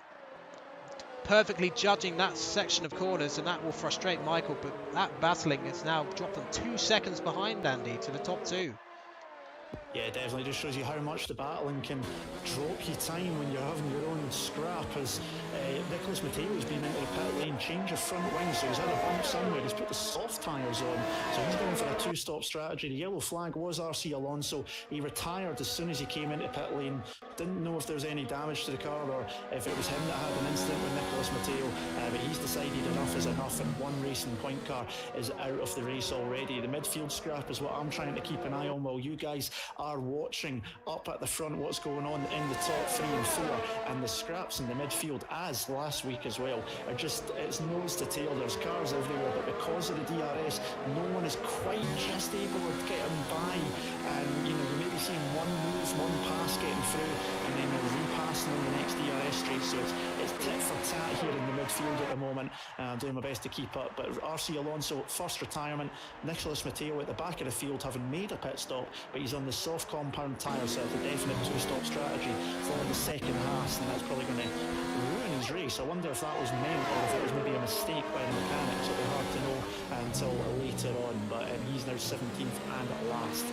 Perfectly judging that section of corners, and that will frustrate Michael, but that battling has now dropped them 2 seconds behind Andy to the top 2. Yeah, definitely. Just shows you how much the battling can drop you time when you're having your own scrap. As Nicholas Matteo's been into the pit lane, change of front wing, so he's had a bump somewhere. He's put the soft tyres on, so he's going for a two-stop strategy. The yellow flag was RC Alonso. He retired as soon as he came into pit lane. Didn't know if there was any damage to the car or if it was him that had an incident with Nicholas Matteo, but he's decided enough is enough, and one racing point car is out of the race already. The midfield scrap is what I'm trying to keep an eye on while you guys are watching up at the front what's going on in the top 3 and 4, and the scraps in the midfield, as last week as well, are just, it's nose to tail. There's cars everywhere, but because of the DRS, no one is quite just able to get them by, and you know, you may be seeing one move, one pass getting through, and then they're repassing on the next DRS straight, so it's tit for tat here in the midfield at the moment. I'm doing my best to keep up, but RC Alonso, first retirement. Nicholas Matteo at the back of the field, having made a pit stop, but he's on the soft compound tyre, so it's a definite two-stop strategy for the second half, and that's probably going to ruin his race. I wonder if that was meant or if it was maybe a mistake by the mechanics. It'll be hard to know until later on, but he's now 17th and last.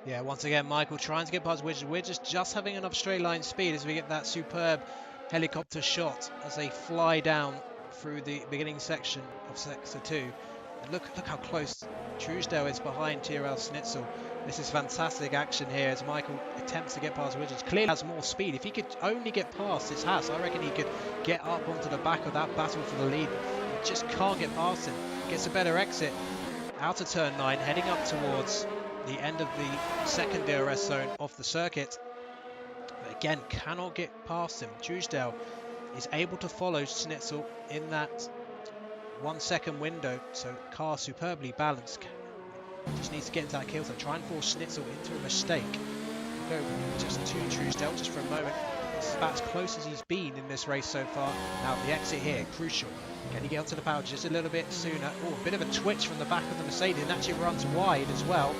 Yeah, once again, Michael trying to get past Widges. Widges just having enough straight line speed as we get that superb helicopter shot as they fly down through the beginning section of Sector 2. And look how close Truesdale is behind Tyrrell Schnitzel. This is fantastic action here as Michael attempts to get past Widges. Clearly has more speed. If he could only get past this Haas, I reckon he could get up onto the back of that battle for the lead. He just can't get past him. Gets a better exit out of turn 9, heading up towards the end of the second DRS zone of the circuit. But again, cannot get past him. Truesdale is able to follow Schnitzel in that 1 second window, so car superbly balanced. Just needs to get into that kill zone, try and force Schnitzel into a mistake. Go just to Truesdale just for a moment. This is about as close as he's been in this race so far. Now the exit here, crucial. Can he get onto the power just a little bit sooner? Oh, a bit of a twitch from the back of the Mercedes, and actually runs wide as well.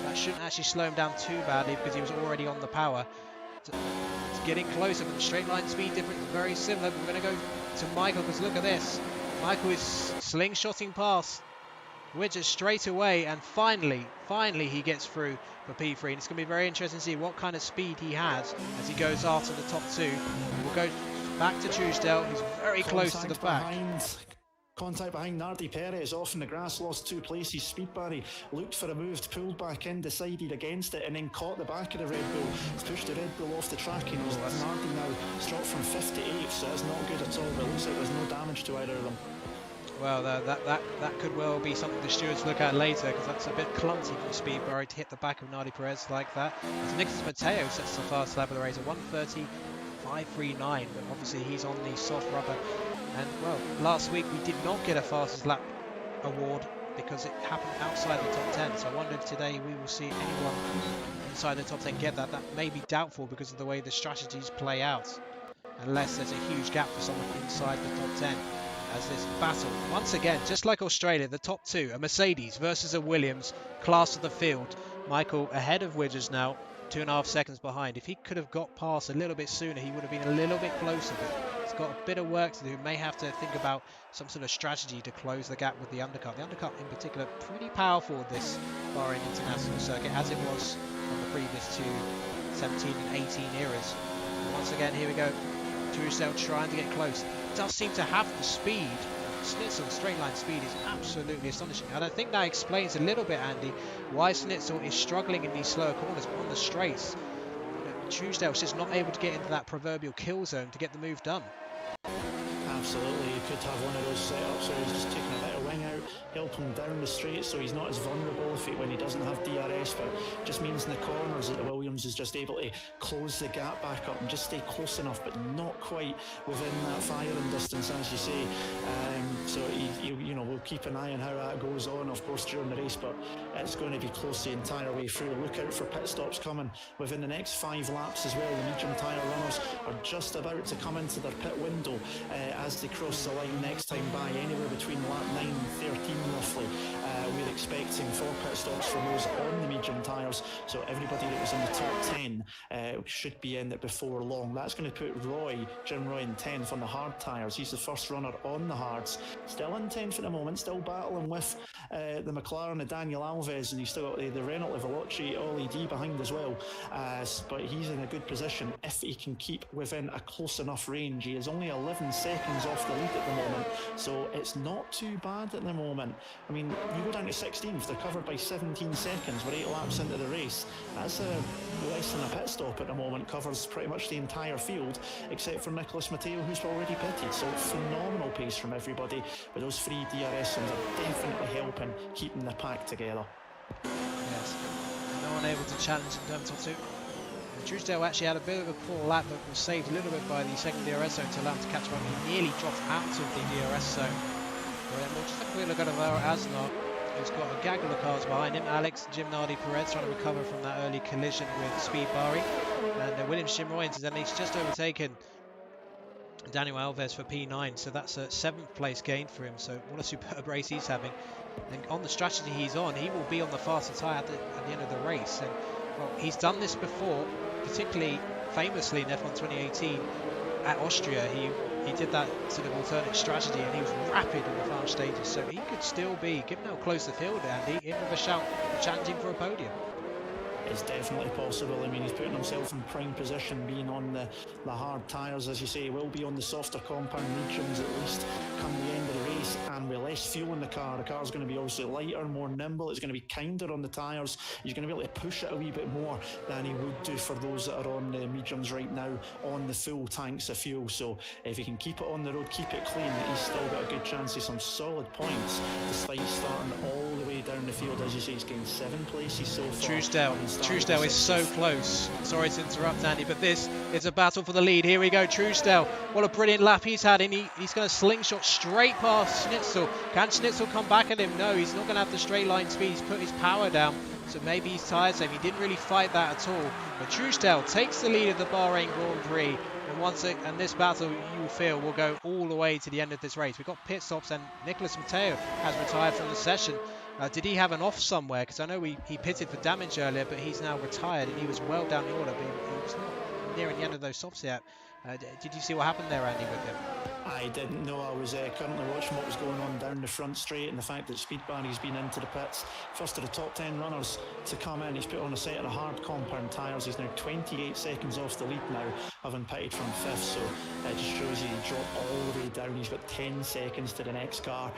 That shouldn't actually slow him down too badly because he was already on the power. It's getting closer, but the straight line speed difference is very similar. But we're going to go to Michael because look at this. Michael is slingshotting past Widges straight away, and finally he gets through for P3. And it's going to be very interesting to see what kind of speed he has as he goes after the top 2. We'll go back to Truesdale, who's very close to the back. Contact behind Nardi Perez, off in the grass, lost 2 places. Speed Barry looked for a move, pulled back in, decided against it, and then caught the back of the Red Bull. It's pushed the Red Bull off the track, and Nardi now dropped from 5th to 8th, so that's not good at all. But it looks like there's no damage to either of them. Well, that could well be something the stewards look at later, because that's a bit clumsy from Speed Barry to hit the back of Nardi Perez like that. As Nicholas Matteo sets the fast lap of the race at 1:30.539, but obviously he's on the soft rubber. And well, last week we did not get a fastest lap award because it happened outside the top 10. So I wonder if today we will see anyone inside the top 10 get that. That may be doubtful because of the way the strategies play out, unless there's a huge gap for someone inside the top 10. As this battle, once again, just like Australia, the top 2, a Mercedes versus a Williams, class of the field. Michael ahead of Widges now, 2.5 seconds behind. If he could have got past a little bit sooner, he would have been a little bit closer. But he's got a bit of work to do. May have to think about some sort of strategy to close the gap with the undercut. The undercut in particular, pretty powerful with this Bahrain International Circuit, as it was on the previous 2 17 and 18 eras. And once again, here we go. Truesdale trying to get close. Does seem to have the speed. Schnitzel's straight line speed is absolutely astonishing, and I think that explains a little bit, Andy, why Schnitzel is struggling in these slower corners on the straights. Truesdale's just not able to get into that proverbial kill zone to get the move done. Absolutely, he could have one of those setups where he's just taking a bit of wing out, help him down the straight so he's not as vulnerable when he doesn't have DRS, but it just means in the corners that the Williams is just able to close the gap back up and just stay close enough, but not quite within that firing distance, as you say. So we'll keep an eye on how that goes on, of course, during the race, but it's going to be close the entire way through. Look out for pit stops coming within the next 5 laps as well. The medium tyre runners are just about to come into their pit window as they cross the line next time by, anywhere between lap 9 and 13 roughly. We're expecting 4 pit stops from those on the medium tyres, so everybody that was in the top 10 should be in it before long. That's going to put Jim Roy in 10th on the hard tyres. He's the first runner on the hards, still in 10th at the moment, still battling with the McLaren of Daniel Alves Alves, and he's still got the Renault Veloci LED behind as well. But he's in a good position if he can keep within a close enough range. He is only 11 seconds off the lead at the moment, so it's not too bad at the moment. I mean, you go down to 16th, they're covered by 17 seconds. We're 8 laps into the race. That's less than a pit stop at the moment, covers pretty much the entire field, except for Nicholas Matteo, who's already pitted. So phenomenal pace from everybody, but those 3 DRS zones are definitely helping keeping the pack together. Yes, no one able to challenge in terms of 2. Truesdale actually had a bit of a poor lap, but was saved a little bit by the second DRS zone to allow him to catch up. He nearly dropped out of the DRS zone. We'll just have a quick look at Alvaro Asnar, who's got a gaggle of cars behind him. Alex Gimnardi Perez trying to recover from that early collision with Speed Bari. And Williams Chimroy, and he's just overtaken Daniel Alves for P9, so that's a 7th place gain for him. So what a superb race he's having. And on the strategy he's on, he will be on the faster tyre at the end of the race. And well, he's done this before, particularly famously in F1 2018 at Austria. He did that sort of alternate strategy, and he was rapid in the final stages. So he could still be, given how close the field, Andy, in with a shout, challenging for a podium. It's definitely possible. I mean, he's putting himself in prime position, being on the hard tyres, as you say. He will be on the softer compound mediums at least come the end of the race, and with less fuel in the car's going to be obviously lighter, more nimble. It's going to be kinder on the tyres. He's going to be able to push it a wee bit more than he would do for those that are on the mediums right now on the full tanks of fuel. So if he can keep it on the road, keep it clean, he's still got a good chance of some solid points, despite starting all the way down the field. As you say, he's gained 7 places so far. Truesdale is so close. Sorry to interrupt, Andy, but this is a battle for the lead. Here we go, Truesdale. What a brilliant lap he's had, and he's going to slingshot straight past Schnitzel. Can Schnitzel come back at him? No, he's not going to have the straight line speed. He's put his power down, so maybe he's tired. So he didn't really fight that at all. But Truesdale takes the lead of the Bahrain Grand Prix, and this battle, you will feel, will go all the way to the end of this race. We've got pit stops, and Nicholas Matteo has retired from the session. Did he have an off somewhere? Because I know he pitted for damage earlier, but he's now retired, and he was well down the order, but he was not nearing the end of those softs yet. Did you see what happened there, Andy, with him? I didn't know. I was currently watching what was going on down the front straight, and the fact that Speed Barry's been into the pits. First of the top 10 runners to come in. He's put on a set of hard compound tyres. He's now 28 seconds off the lead now, having pitted from 5th, so it just shows you he dropped all the way down. He's got 10 seconds to the next car.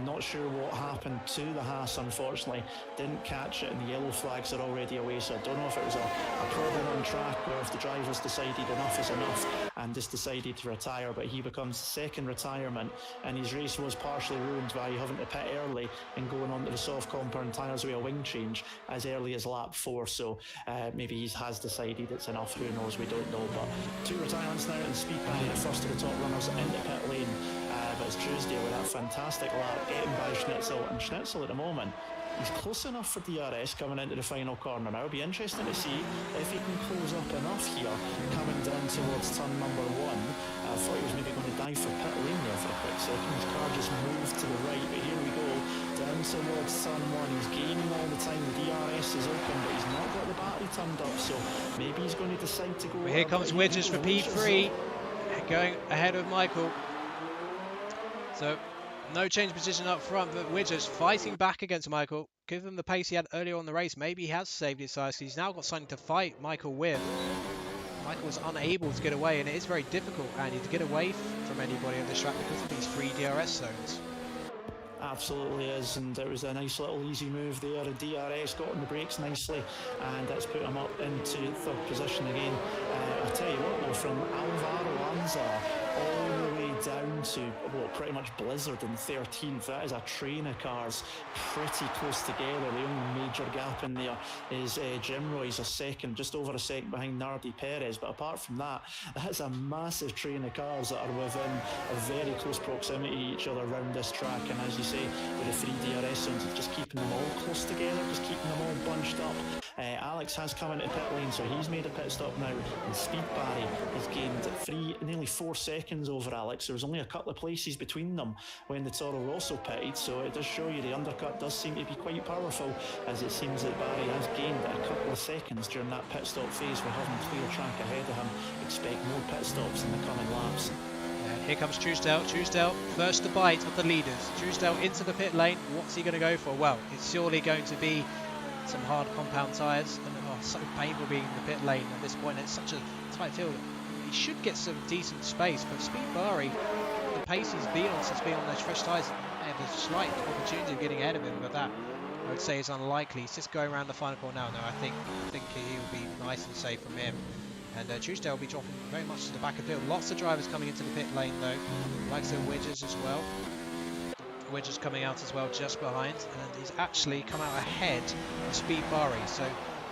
Not sure what happened to the Haas, unfortunately. Didn't catch it, and the yellow flags are already away, so I don't know if it was a problem on track, or if the drivers decided enough is enough and just decided to retire. But he becomes second retirement, and his race was partially ruined by having to pit early and going on to the soft compound tyres with a wing change as early as lap 4. So maybe he has decided it's enough. Who knows? We don't know. But 2 retirements now, and Speed Barry, the first of the top runners into pit lane. But it's Tuesday with that fantastic lap, getting by Schnitzel, and Schnitzel at the moment, he's close enough for DRS coming into the final corner now. It'll be interesting to see if he can close up enough here, coming down towards turn number 1. I thought he was maybe going to dive for pit lane there for a quick second. His car just moved to the right, but here we go, down towards turn 1. He's gaining all the time. The DRS is open, but he's not got the battery turned up, so maybe he's going to decide to go. Well, here comes Widgers for P3, going ahead of Michael. So no change position up front, but Widgers fighting back against Michael. Give him the pace he had earlier on in the race. Maybe he has saved his size. He's now got something to fight Michael with. Michael was unable to get away, and it is very difficult, Andy, to get away from anybody on this track because of these 3 DRS zones. Absolutely is, and it was a nice little easy move there. The DRS got on the brakes nicely, and that's put him up into 3rd position again. I tell you what, though, from Alvaro Lanza all the way down to, well, pretty much Blizzard in 13th, that is a train of cars pretty close together. The only major gap in there is Jim Roy's a second, just over a second behind Nardi Perez, but apart from that, that's a massive train of cars that are within a very close proximity to each other around this track. And as you say, with the 3 DRS zones, it's just keeping them all close together, just keeping them all bunched up. Alex has come into pit lane, so he's made a pit stop now, and Speed Barry has gained nearly 4 seconds over Alex. There was only a couple of places between them when the Toro Rosso pitted, so it does show you the undercut does seem to be quite powerful, as it seems that Barry has gained a couple of seconds during that pit stop phase. We're having clear track ahead of him. Expect more pit stops in the coming laps. And here comes Truesdale. Truesdale first to bite of the leaders. Truesdale into the pit lane. What's he going to go for? Well, it's surely going to be some hard compound tyres. And so painful being in the pit lane at this point. It's such a tight field. He should get some decent space, but Speed Bahrain, the pace he's been on since being on those fresh tyres, they have a slight opportunity of getting ahead of him, but that I would say is unlikely. He's just going around the final corner now. No, I think he'll be nice and safe from him. And Truesdale will be dropping very much to the back of the field. Lots of drivers coming into the pit lane though, like so Widgers as well. Widgers coming out as well just behind, and he's actually come out ahead of Speed Bahrain. So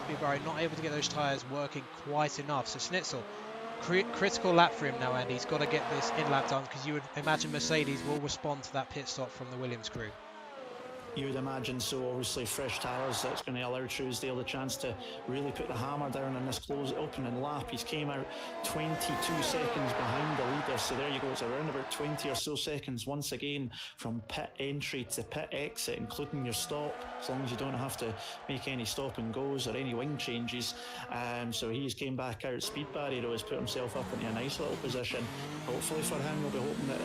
Speed Bahrain not able to get those tyres working quite enough. So Schnitzel, critical lap for him now, and he's got to get this in lap done, because you would imagine Mercedes will respond to that pit stop from the Williams crew. You would imagine so. Obviously fresh tyres, that's going to allow Truesdale the chance to really put the hammer down in this close opening lap. He's came out 22 seconds behind the leader, so there you go. It's around about 20 or so seconds once again from pit entry to pit exit, including your stop, as long as you don't have to make any stop and goes or any wing changes. So he's came back out. Speed Barrier has put himself up into a nice little position. Hopefully for him, we'll be hoping that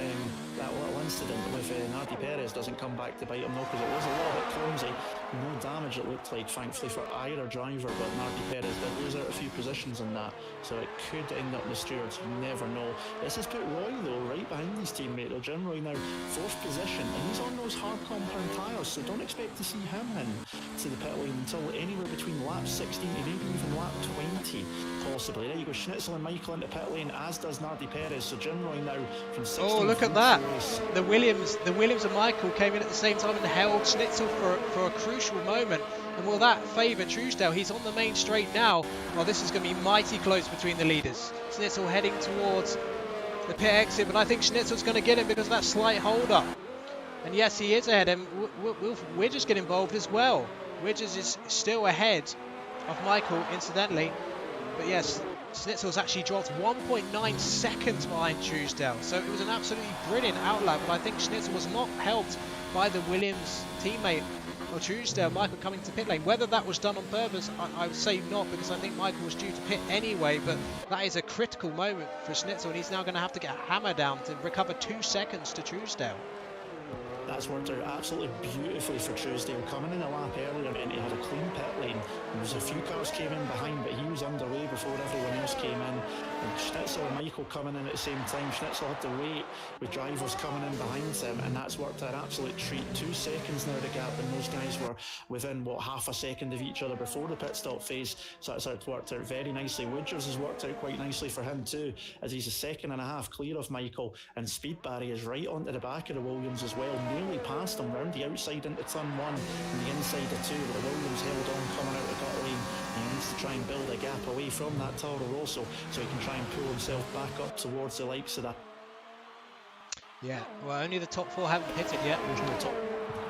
that little incident with Nardi Perez doesn't come back to bite him, though, because it was a little bit clumsy. No damage, it looked like, thankfully for either driver, but Nardi Perez did lose out a few positions in that, so it could end up in the stewards. You never know. This has put Roy, though, right behind his teammate. They're generally now 4th position, and he's on those hard compound tyres, so don't expect to see him in to the pit lane until anywhere between lap 16 and maybe even lap 20, possibly. There you go, Schnitzel and Michael into pit lane, as does Nardi Perez, so generally now from 16. Oh, look at that! The Williams and Michael came in at the same time and held Schnitzel for a crucial moment. And will that favour Truesdale? He's on the main straight now. Well, this is going to be mighty close between the leaders. Schnitzel heading towards the pit exit, but I think Schnitzel's going to get him because of that slight hold up. And yes, he is ahead, and will Widgers get involved as well. Widgers is still ahead of Michael, incidentally. But yes, Schnitzel's actually dropped 1.9 seconds behind Truesdale. So it was an absolutely brilliant outlap, but I think Schnitzel was not helped by the Williams teammate or Truesdale, Michael, coming to pit lane. Whether that was done on purpose, I would say not, because I think Michael was due to pit anyway, but that is a critical moment for Schnitzel, and he's now going to have to get a hammer down to recover 2 seconds to Truesdale. That's worked out absolutely beautifully for Truesdale. Coming in a lap earlier and he had a clean pit lane. There was a few cars came in behind, but he was underway before everyone else came in. And Schnitzel and Michael coming in at the same time. Schnitzel had to wait with drivers coming in behind him, and that's worked out an absolute treat. 2 seconds now the gap, and those guys were within, what, half a second of each other before the pit stop phase. So that's worked out very nicely. Widgers has worked out quite nicely for him too, as he's a 1.5 seconds clear of Michael, and Speed Barry is right onto the back of the Williams as well. Nearly past him round the outside into turn 1 and the inside of 2, but the Williams held on coming out of gut lane, and he needs to try and build a gap away from that Toro Rosso so he can try and pull himself back up towards the likes of that. Yeah, well, only the top 4 haven't pitted yet. There's no top.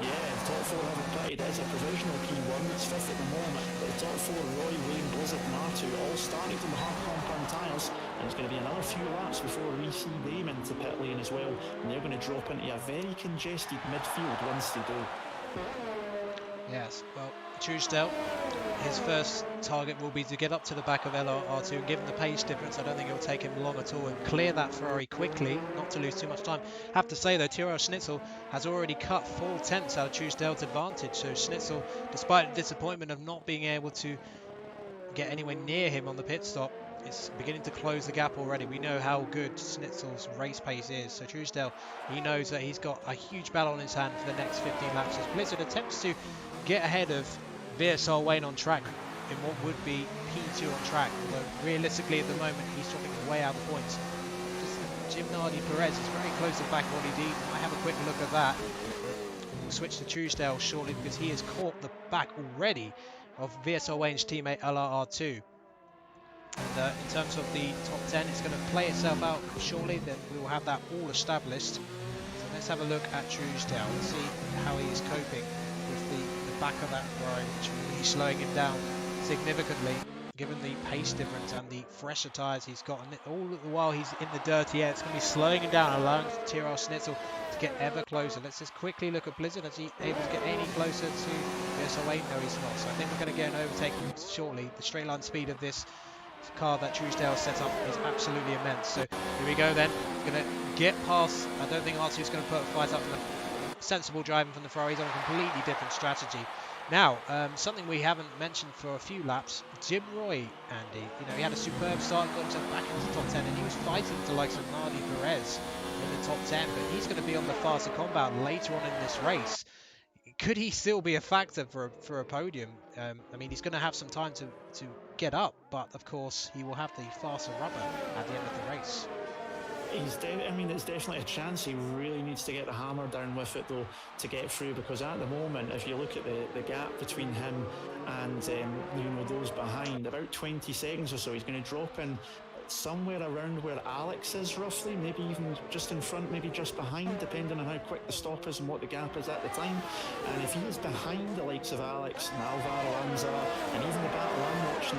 Yeah, the top 4 haven't pitted. It's a provisional P1, it's 5th at the moment, but the top 4, Roy, Wayne, Blizzard and R2, all starting from the hard compound tyres, and it's going to be another few laps before we see them into pit lane as well, and they're going to drop into a very congested midfield once they do. Yes, well, Truesdale, his first target will be to get up to the back of LR2, and given the pace difference, I don't think it'll take him long at all, and clear that Ferrari quickly, not to lose too much time. Have to say though, Tyrrell Schnitzel has already cut 4 tenths out of Truesdale's advantage, so Schnitzel, despite the disappointment of not being able to get anywhere near him on the pit stop, is beginning to close the gap already. We know how good Schnitzel's race pace is, so Truesdale, he knows that he's got a huge battle on his hand for the next 15 laps as Blizzard attempts to get ahead of VSR Wayne on track in what would be P2 on track, although realistically at the moment he's dropping way out of the points. Just Jim Nardi Perez is very close to back body D. Might have a quick look at that. We'll switch to Truesdale shortly because he has caught the back already of VSR Wayne's teammate LRR2. And in terms of the top 10, it's going to play itself out shortly, then we will have that all established. So let's have a look at Truesdale and see how he is coping with the back of that Ferrari, which is really slowing him down significantly, given the pace difference and the fresher tyres he's got. And all the while he's in the dirty air, it's going to be slowing him down, allowing Tyrrell Schnitzel to get ever closer. Let's just quickly look at Blizzard. Is he able to get any closer to VSR Wayne? No, he's not. So I think we're going to get an overtake shortly. The straight line speed of this car that Truesdale set up is absolutely immense. So here we go then. He's going to get past. I don't think R2's going to put a fight up for them. Sensible driving from the Ferrari. He's on a completely different strategy. Now, something we haven't mentioned for a few laps, Jim Roy, Andy. You know, he had a superb start, got himself back into the top 10, and he was fighting the likes of Nardi Perez in the top 10, but he's going to be on the faster compound later on in this race. Could he still be a factor for a podium? I mean, he's going to have some time to get up, but of course he will have the faster rubber at the end of the race. I mean, it's definitely a chance. He really needs to get the hammer down with it though to get through, because at the moment, if you look at the gap between him and you know, those behind, about 20 seconds or so, he's going to drop in somewhere around where Alex is roughly, maybe even just in front, maybe just behind, depending on how quick the stop is and what the gap is at the time. And if he is behind the likes of Alex and Alvaro Anzar, and even the battle I'm watching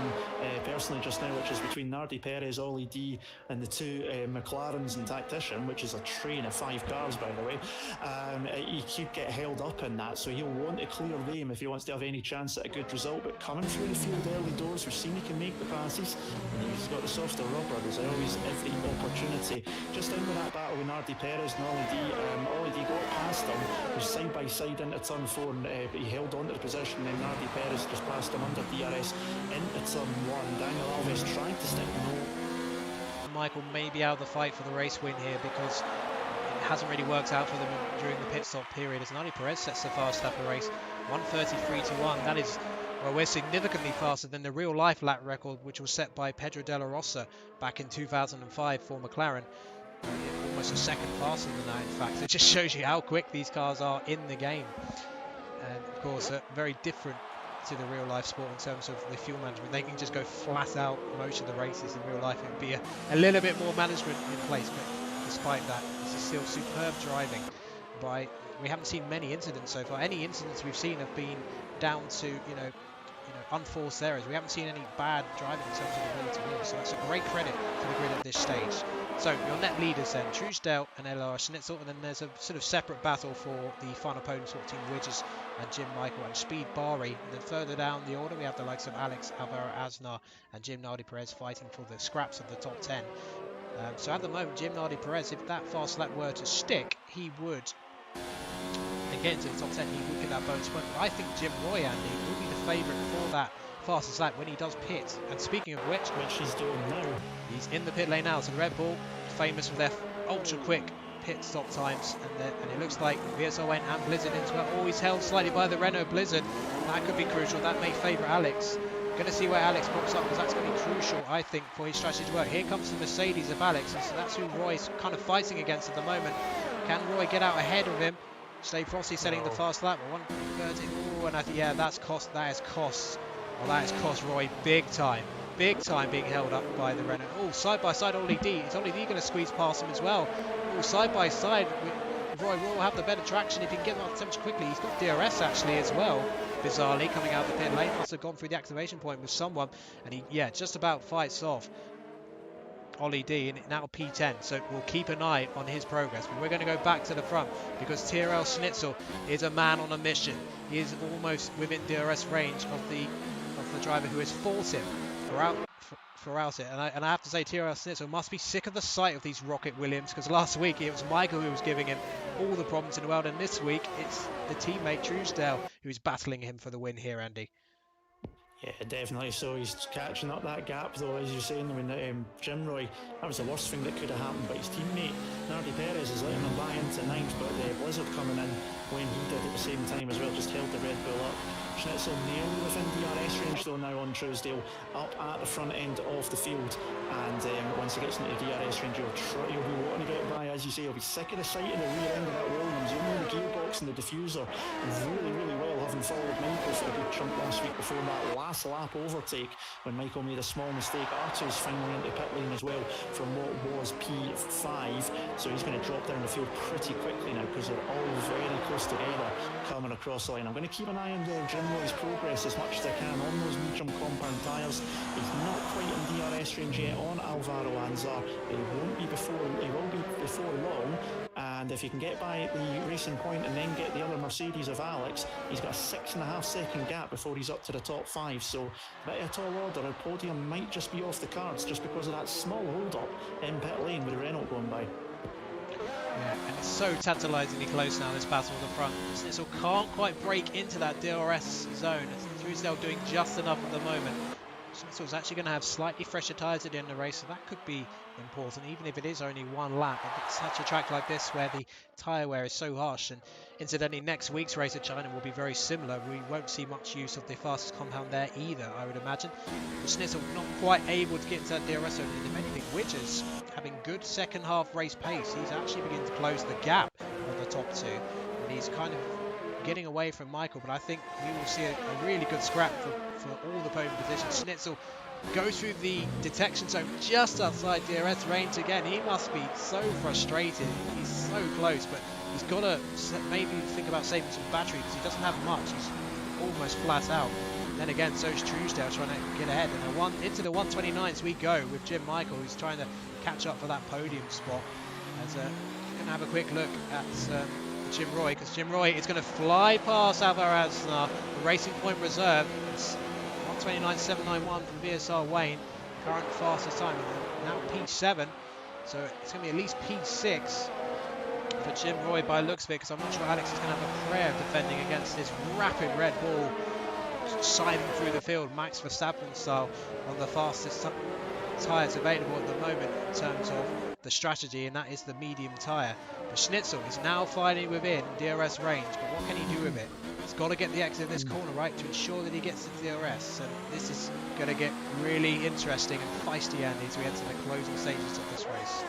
personally just now, which is between Nardi Perez, Ollie D, and the two McLarens and Tactician, which is a train of 5 cars, by the way, he could get held up in that, so he'll want to clear them if he wants to have any chance at a good result. But coming through the field early doors, we've seen he can make the passes, and he's got the softer rubber. There's always every opportunity. Just in with that battle with Nardi Perez and Ollie D got past him, was side by side into turn 4, but he held on to the position, and then Nardi Perez just passed him under DRS into turn 1. Daniel Alves tried to stick, no. Michael may be out of the fight for the race win here, because it hasn't really worked out for them during the pit stop period, as Nardi Perez sets the fast lap of the race, 1:33.1. That is, well, we're significantly faster than the real-life lap record, which was set by Pedro de la Rosa back in 2005 for McLaren. Almost a second faster than that, in fact. It just shows you how quick these cars are in the game. And, of course, very different to the real-life sport in terms of the fuel management. They can just go flat out most of the races. In real life, it would be a little bit more management in place, but despite that, this is still superb driving. We haven't seen many incidents so far. Any incidents we've seen have been down to, you know, unforced errors. We haven't seen any bad driving in terms of the ability to win, so that's a great credit to the grid at this stage. So your net leaders then, Truesdale and L.R. Schnitzel, and then there's a sort of separate battle for the final podium sort team, Widges and Jim Michael and Speed Bari. And then further down the order, we have the likes of Alex Alvaro Aznar and Jim Nardi Perez fighting for the scraps of the top 10. So at the moment, Jim Nardi Perez, if that fast lap were to stick, he would, and get into the top 10, he would get that bonus point. But I think Jim Roy, Andy, will be the favourite for that fastest lap when he does pit. And speaking of which he's doing now, he's in the pit lane now. So the Red Bull, famous for their ultra quick pit stop times, and it looks like VSON and Blizzard into it, always held slightly by the Renault Blizzard. That could be crucial. That may favour Alex. Going to see where Alex pops up, because that's going to be crucial, I think, for his strategy to work. Here comes the Mercedes of Alex, and so that's who Roy's kind of fighting against at the moment. Can Roy get out ahead of him? Stay Frosty setting the fast lap. 1:30. Oh, and yeah, that's cost. That is cost. Well, that has cost Roy big time. Big time being held up by the Renault. Oh, side by side, Ollie D. Is Ollie D going to squeeze past him as well? Oh, side by side, Roy will have the better traction if he can get him off the temperature quickly. He's got DRS actually as well. Bizarrely, coming out of the pit lane, must have gone through the activation point with someone, and he, yeah, just about fights off Ollie D, and now P10, so we'll keep an eye on his progress. But we're going to go back to the front, because Tyrell Schnitzel is a man on a mission. He is almost within DRS range of the driver who has fought him throughout it. And I have to say, Tyrell Schnitzel must be sick of the sight of these Rocket Williams, because last week it was Michael who was giving him all the problems in the world, and this week it's the teammate Truesdale who's battling him for the win here, Andy. Yeah, definitely. So he's catching up that gap, though, as you're saying. I mean, Jim Roy, that was the worst thing that could have happened. But his teammate Nardi Perez is letting him buy into ninth, but Blizzard coming in when he did at the same time as well, just held the Red Bull up. Schnitzel nearly within DRS range though now on Truesdale, up at the front end of the field, and once he gets into the DRS range, he'll be wanting to get by, as you say. He'll be sick of the sight in the rear end of that Williams. You know, the gearbox and the diffuser, really, really well, having followed Michael for a good chunk last week before that last lap overtake when Michael made a small mistake. R2's finally into pit lane as well from what was P5, so he's going to drop down the field pretty quickly now, because they're all very close together coming across the line. I'm going to keep an eye on Jim Roy's progress as much as I can on those medium compound tyres. He's not quite in DRS range yet on Alvaro Anzar. He will be before long. and if he can get by the Racing Point and then get the other Mercedes of Alex, he's got a 6.5 second gap before he's up to the top 5. So bit of a tall order, a podium might just be off the cards just because of that small hold up in pit lane with the Renault going by. Yeah, and it's so tantalisingly close now, this battle at the front. Schnitzel can't quite break into that DRS zone. Truesdale doing just enough at the moment. Schnitzel's actually going to have slightly fresher tyres at the end of the race, so that could be important, even if it is only one lap. It's such a track like this where the tyre wear is so harsh, and incidentally next week's race at China will be very similar. We won't see much use of the fastest compound there either, I would imagine. But Schnitzel not quite able to get into that DRS zone, and if anything, Widgers having good second half race pace. He's actually beginning to close the gap on the top two, and he's kind of getting away from Michael, but I think we will see a really good scrap for all the podium positions. Schnitzel goes through the detection zone just outside DRS range again. He must be so frustrated. He's so close, but he's got to maybe think about saving some battery because he doesn't have much. He's almost flat out. Then again, so is Truesdale trying to get ahead. And into the 129s we go with Jim Michael, who's trying to catch up for that podium spot. As going to have a quick look at Jim Roy, because Jim Roy is going to fly past Alvarez, the Racing Point reserve. It's 129.791 from VSR Wayne, current fastest time, now P7, so it's going to be at least P6 for Jim Roy by looks of it, because I'm not sure Alex is going to have a prayer of defending against this rapid Red Bull siding through the field, Max Verstappen style, on the fastest tyres available at the moment in terms of the strategy, and that is the medium tyre. But Schnitzel is now fighting within DRS range, but what can he do with it? He's got to get the exit of this corner right to ensure that he gets to DRS, and this is going to get really interesting and feisty, Andy, as we head to the closing stages of this race.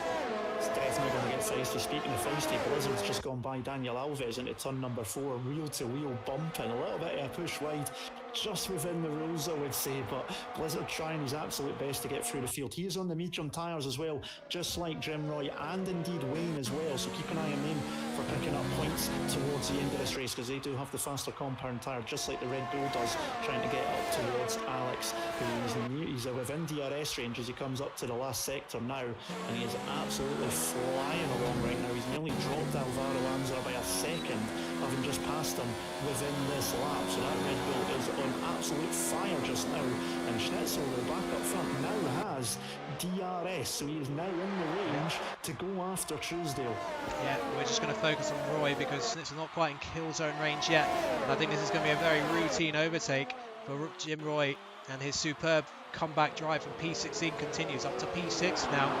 It's definitely going to get feisty. Speaking of feisty, Blizzard's just gone by Daniel Alves into turn number 4, wheel-to-wheel bumping, a little bit of a push wide, just within the rules, I would say, but Blizzard trying his absolute best to get through the field. He is on the medium tyres as well, just like Jim Roy and indeed Wayne as well, so keep an eye on them for picking up points towards the end of this race, because they do have the faster compound tyre, just like the Red Bull does, trying to get up towards Alex, he's within DRS range as he comes up to the last sector now, and he is absolutely flying along right now. He's nearly dropped Alvaro Anza by a second, having just passed him within this lap, so that Red Bull is on absolute fire just now, and Schnitzel, the back up front, now has DRS, so he is now in the range to go after Truesdale. Yeah, we're just going to focus on Roy because Schnitzel's not quite in kill zone range yet, and I think this is going to be a very routine overtake for Jim Roy, and his superb comeback drive from P16 continues up to P6 now.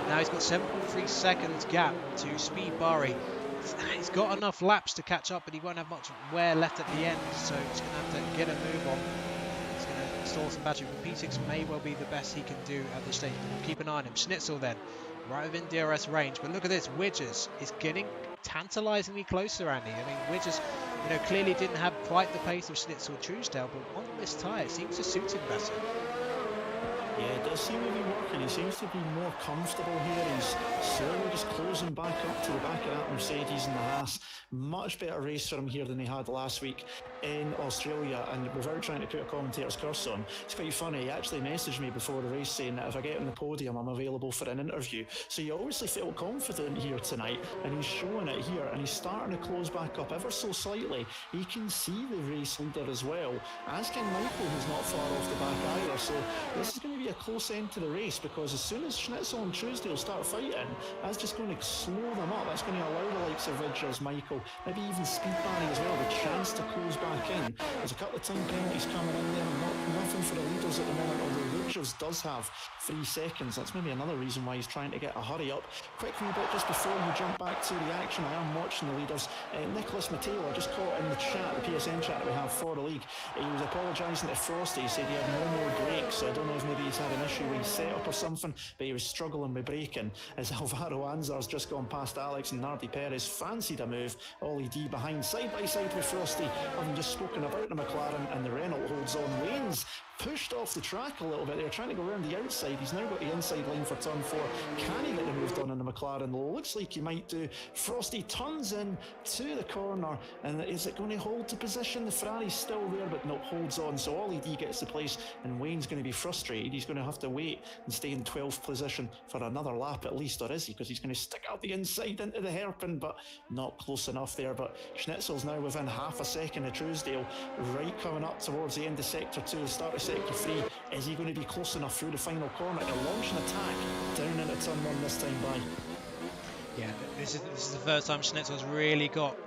Now he's got 7.3 seconds gap to Speed Bari. He's got enough laps to catch up, but he won't have much wear left at the end, so he's going to have to get a move on. He's going to install some battery, but P6 may well be the best he can do at this stage. We'll keep an eye on him. Schnitzel then, right within DRS range, but look at this, Widgers is getting tantalisingly closer, Andy. I mean, Widgers, clearly didn't have quite the pace of Schnitzel or Truesdale, but on this tyre, it seems to suit him better. Yeah, it does seem to be working. He seems to be more comfortable here. He's slowly just closing back up to the back of that Mercedes and the Haas. Much better race for him here than he had last week in Australia, and without trying to put a commentator's curse on, it's quite funny. He actually messaged me before the race saying that if I get on the podium, I'm available for an interview. So he obviously felt confident here tonight, and he's showing it here, and he's starting to close back up ever so slightly. He can see the race leader as well, as can Michael, who's not far off the back either. So this is going to be a close end to the race, because as soon as Schnitzel and Truesdale start fighting, that's just going to slow them up. That's going to allow the likes of Ridgers, Michael, maybe even Speed Barry as well, the chance to close back in. There's a couple of time penalties coming in there, and nothing for the leaders at the moment, although Ridgers does have 3 seconds. That's maybe another reason why he's trying to get a hurry up. Quick wee bit just before you jump back to the action. I am watching the leaders. Nicholas Matteo, I just caught in the chat, the PSN chat that we have for the league. He was apologising to Frosty. He said he had no more brakes, so I don't know if maybe he's had an issue with his setup or something, but he was struggling with braking as Alvaro Anzar's just gone past Alex, and Nardi Perez fancied a move. Ollie D behind, side by side with Frosty, having just spoken about the McLaren, and the Renault holds on. Wayne's pushed off the track a little bit. They're trying to go around the outside. He's now got the inside line for turn 4. Can he get the move on in the McLaren. Looks like he might do. Frosty turns in to the corner, and is it going to hold the position? The Ferrari's still there, but no, holds on. So Ollie D gets the place, and Wayne's going to be frustrated. He's going to have to wait and stay in 12th position for another lap at least, or is he? Because he's going to stick out the inside into the hairpin, but not close enough there. But Schnitzel's now within half a second of Truesdale, right coming up towards the end of sector 2, the start of sector 3. Is he going to be close enough through the final corner to launch an attack down into turn 1 this time by? Yeah, this is the first time Schnitzel's really got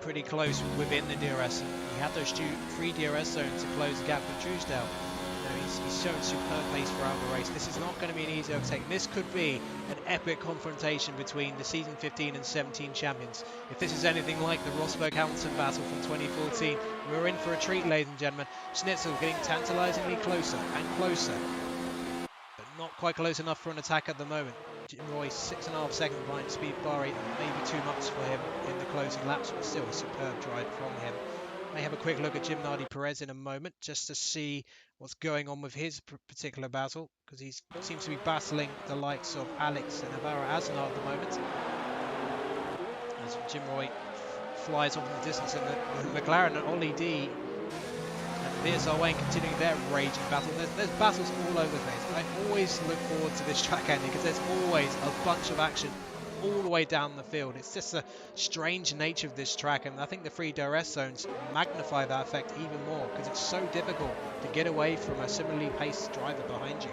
pretty close within the DRS. He had those 3 DRS zones to close the gap with Truesdale. He's shown superb pace throughout the race. This is not going to be an easy overtake. This could be an epic confrontation between the season 15 and 17 champions. If this is anything like the Rosberg-Hamilton battle from 2014, we're in for a treat, ladies and gentlemen. Schnitzel getting tantalisingly closer and closer, but not quite close enough for an attack at the moment. Jim Roy 6.5 seconds behind Speed Barry, maybe too much for him in the closing laps, but still a superb drive from him. May have a quick look at Jim Nardi Perez in a moment just to see what's going on with his particular battle, because he seems to be battling the likes of Alex and Navarro Aznar at the moment. As Jim Roy flies off in the distance, and the McLaren and Ollie D and VSR Wayne continuing their raging battle. There's battles all over the place. I always look forward to this track ending because there's always a bunch of action all the way down the field. It's just a strange nature of this track, and I think the 3 DRS zones magnify that effect even more because it's so difficult to get away from a similarly paced driver behind you.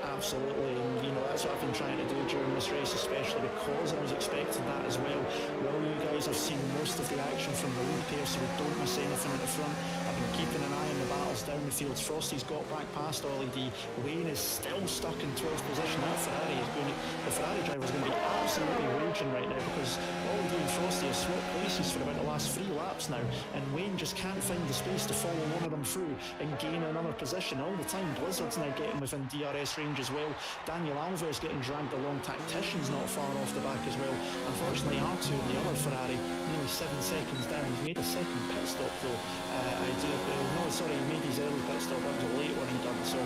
Absolutely, and you know that's what I've been trying to do during this race, especially because I was expecting that as well. Well, you guys have seen most of the action from the lead pair, so we don't miss anything at the front. I've been keeping an eye on the battles down the field. Frosty's got back past Ollie D. Wayne is still stuck in 12th position. That Ferrari is going to, the Ferrari driver is going to be absolutely raging right now because Ollie D and Frosty have swapped places for about the last 3 laps now, and Wayne just can't find the space to follow one of them through and gain another position all the time. Blizzard's now getting within DRS range as well. Daniel Alves getting dragged along. Tactician's not far off the back as well. Unfortunately, R2, the other Ferrari, nearly 7 seconds down. He's made a second pit stop though. He made his early pit stop. That was a late one he done. So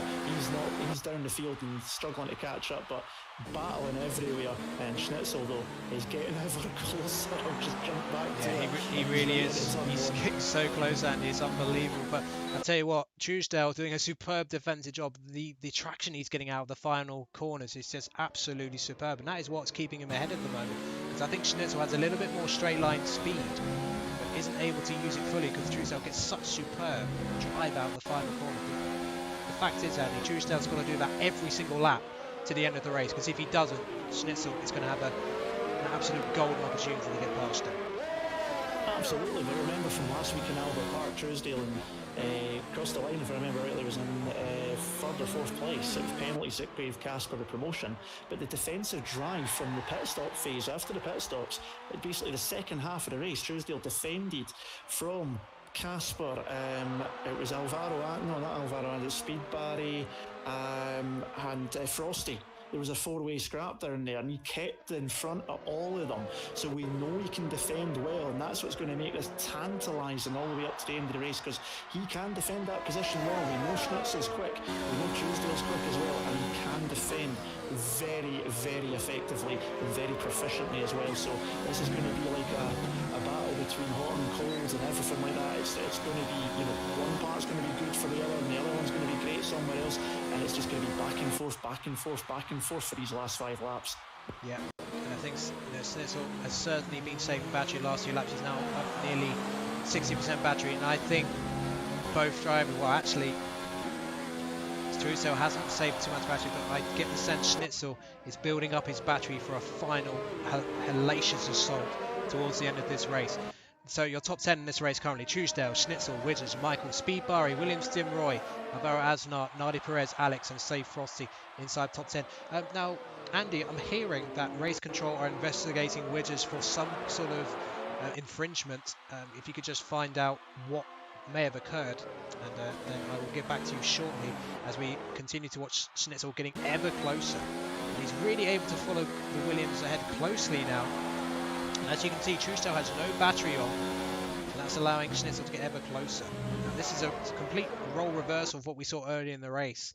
he's down the field and struggling to catch up, but battling everywhere. And Schnitzel though is getting ever closer. I'll just jump back to it. He really is. He's getting so close, and it's unbelievable. But I tell you what, Truesdale doing a superb defensive job. The traction he's getting out of the final corners is just absolutely superb, and that is what's keeping him ahead at the moment. Because I think Schnitzel has a little bit more straight line speed, but isn't able to use it fully because Truesdale gets such superb drive out of the final corner. The fact is, Andy, Truesdale's got to do that every single lap to the end of the race, because if he doesn't, Schnitzel is going to have an absolute golden opportunity to get past him. Absolutely, but remember from last week in Albert Park, Truesdale and crossed the line, if I remember rightly, was in 3rd or 4th place. It was penalties that gave Casper the promotion, but the defensive drive from the pit stop phase after the pit stops, basically the second half of the race, Truesdale defended from Casper, it was Alvaro, no not Alvaro, it was Speed Barry and Frosty. There was a 4-way scrap down there, and he kept in front of all of them. So we know he can defend well, and that's what's going to make this tantalising all the way up to the end of the race, because he can defend that position well. We know Schnitzel's quick, we know Truesdale's quick as well, and he can defend very, very effectively and very proficiently as well. So this is going to be like a battle between hot and cold and everything like that. It's going to be, you know, one part's going to be good for the other, and the other one's going to be great somewhere else, and it's just going to be back and forth, back and forth, back and forth for these last 5 laps. Yeah, and I think Schnitzel has certainly been saving battery last 2 laps. He's now up nearly 60% battery, and I think both drivers, well actually Truesdale hasn't saved too much battery, but I get the sense Schnitzel is building up his battery for a final hellacious assault towards the end of this race. So your top 10 in this race currently: Truesdale, Schnitzel, Widgers, Michael, Speed Barry, Williams, Dim Roy, Alvaro Aznar, Nardi Perez, Alex and Save Frosty inside top 10. Now, Andy, I'm hearing that Race Control are investigating Widgers for some sort of infringement. If you could just find out what may have occurred, and then I will get back to you shortly as we continue to watch Schnitzel getting ever closer. And he's really able to follow the Williams ahead closely now. And as you can see, Truesdale has no battery on, and that's allowing Schnitzel to get ever closer. Now, this is a complete role reversal of what we saw earlier in the race.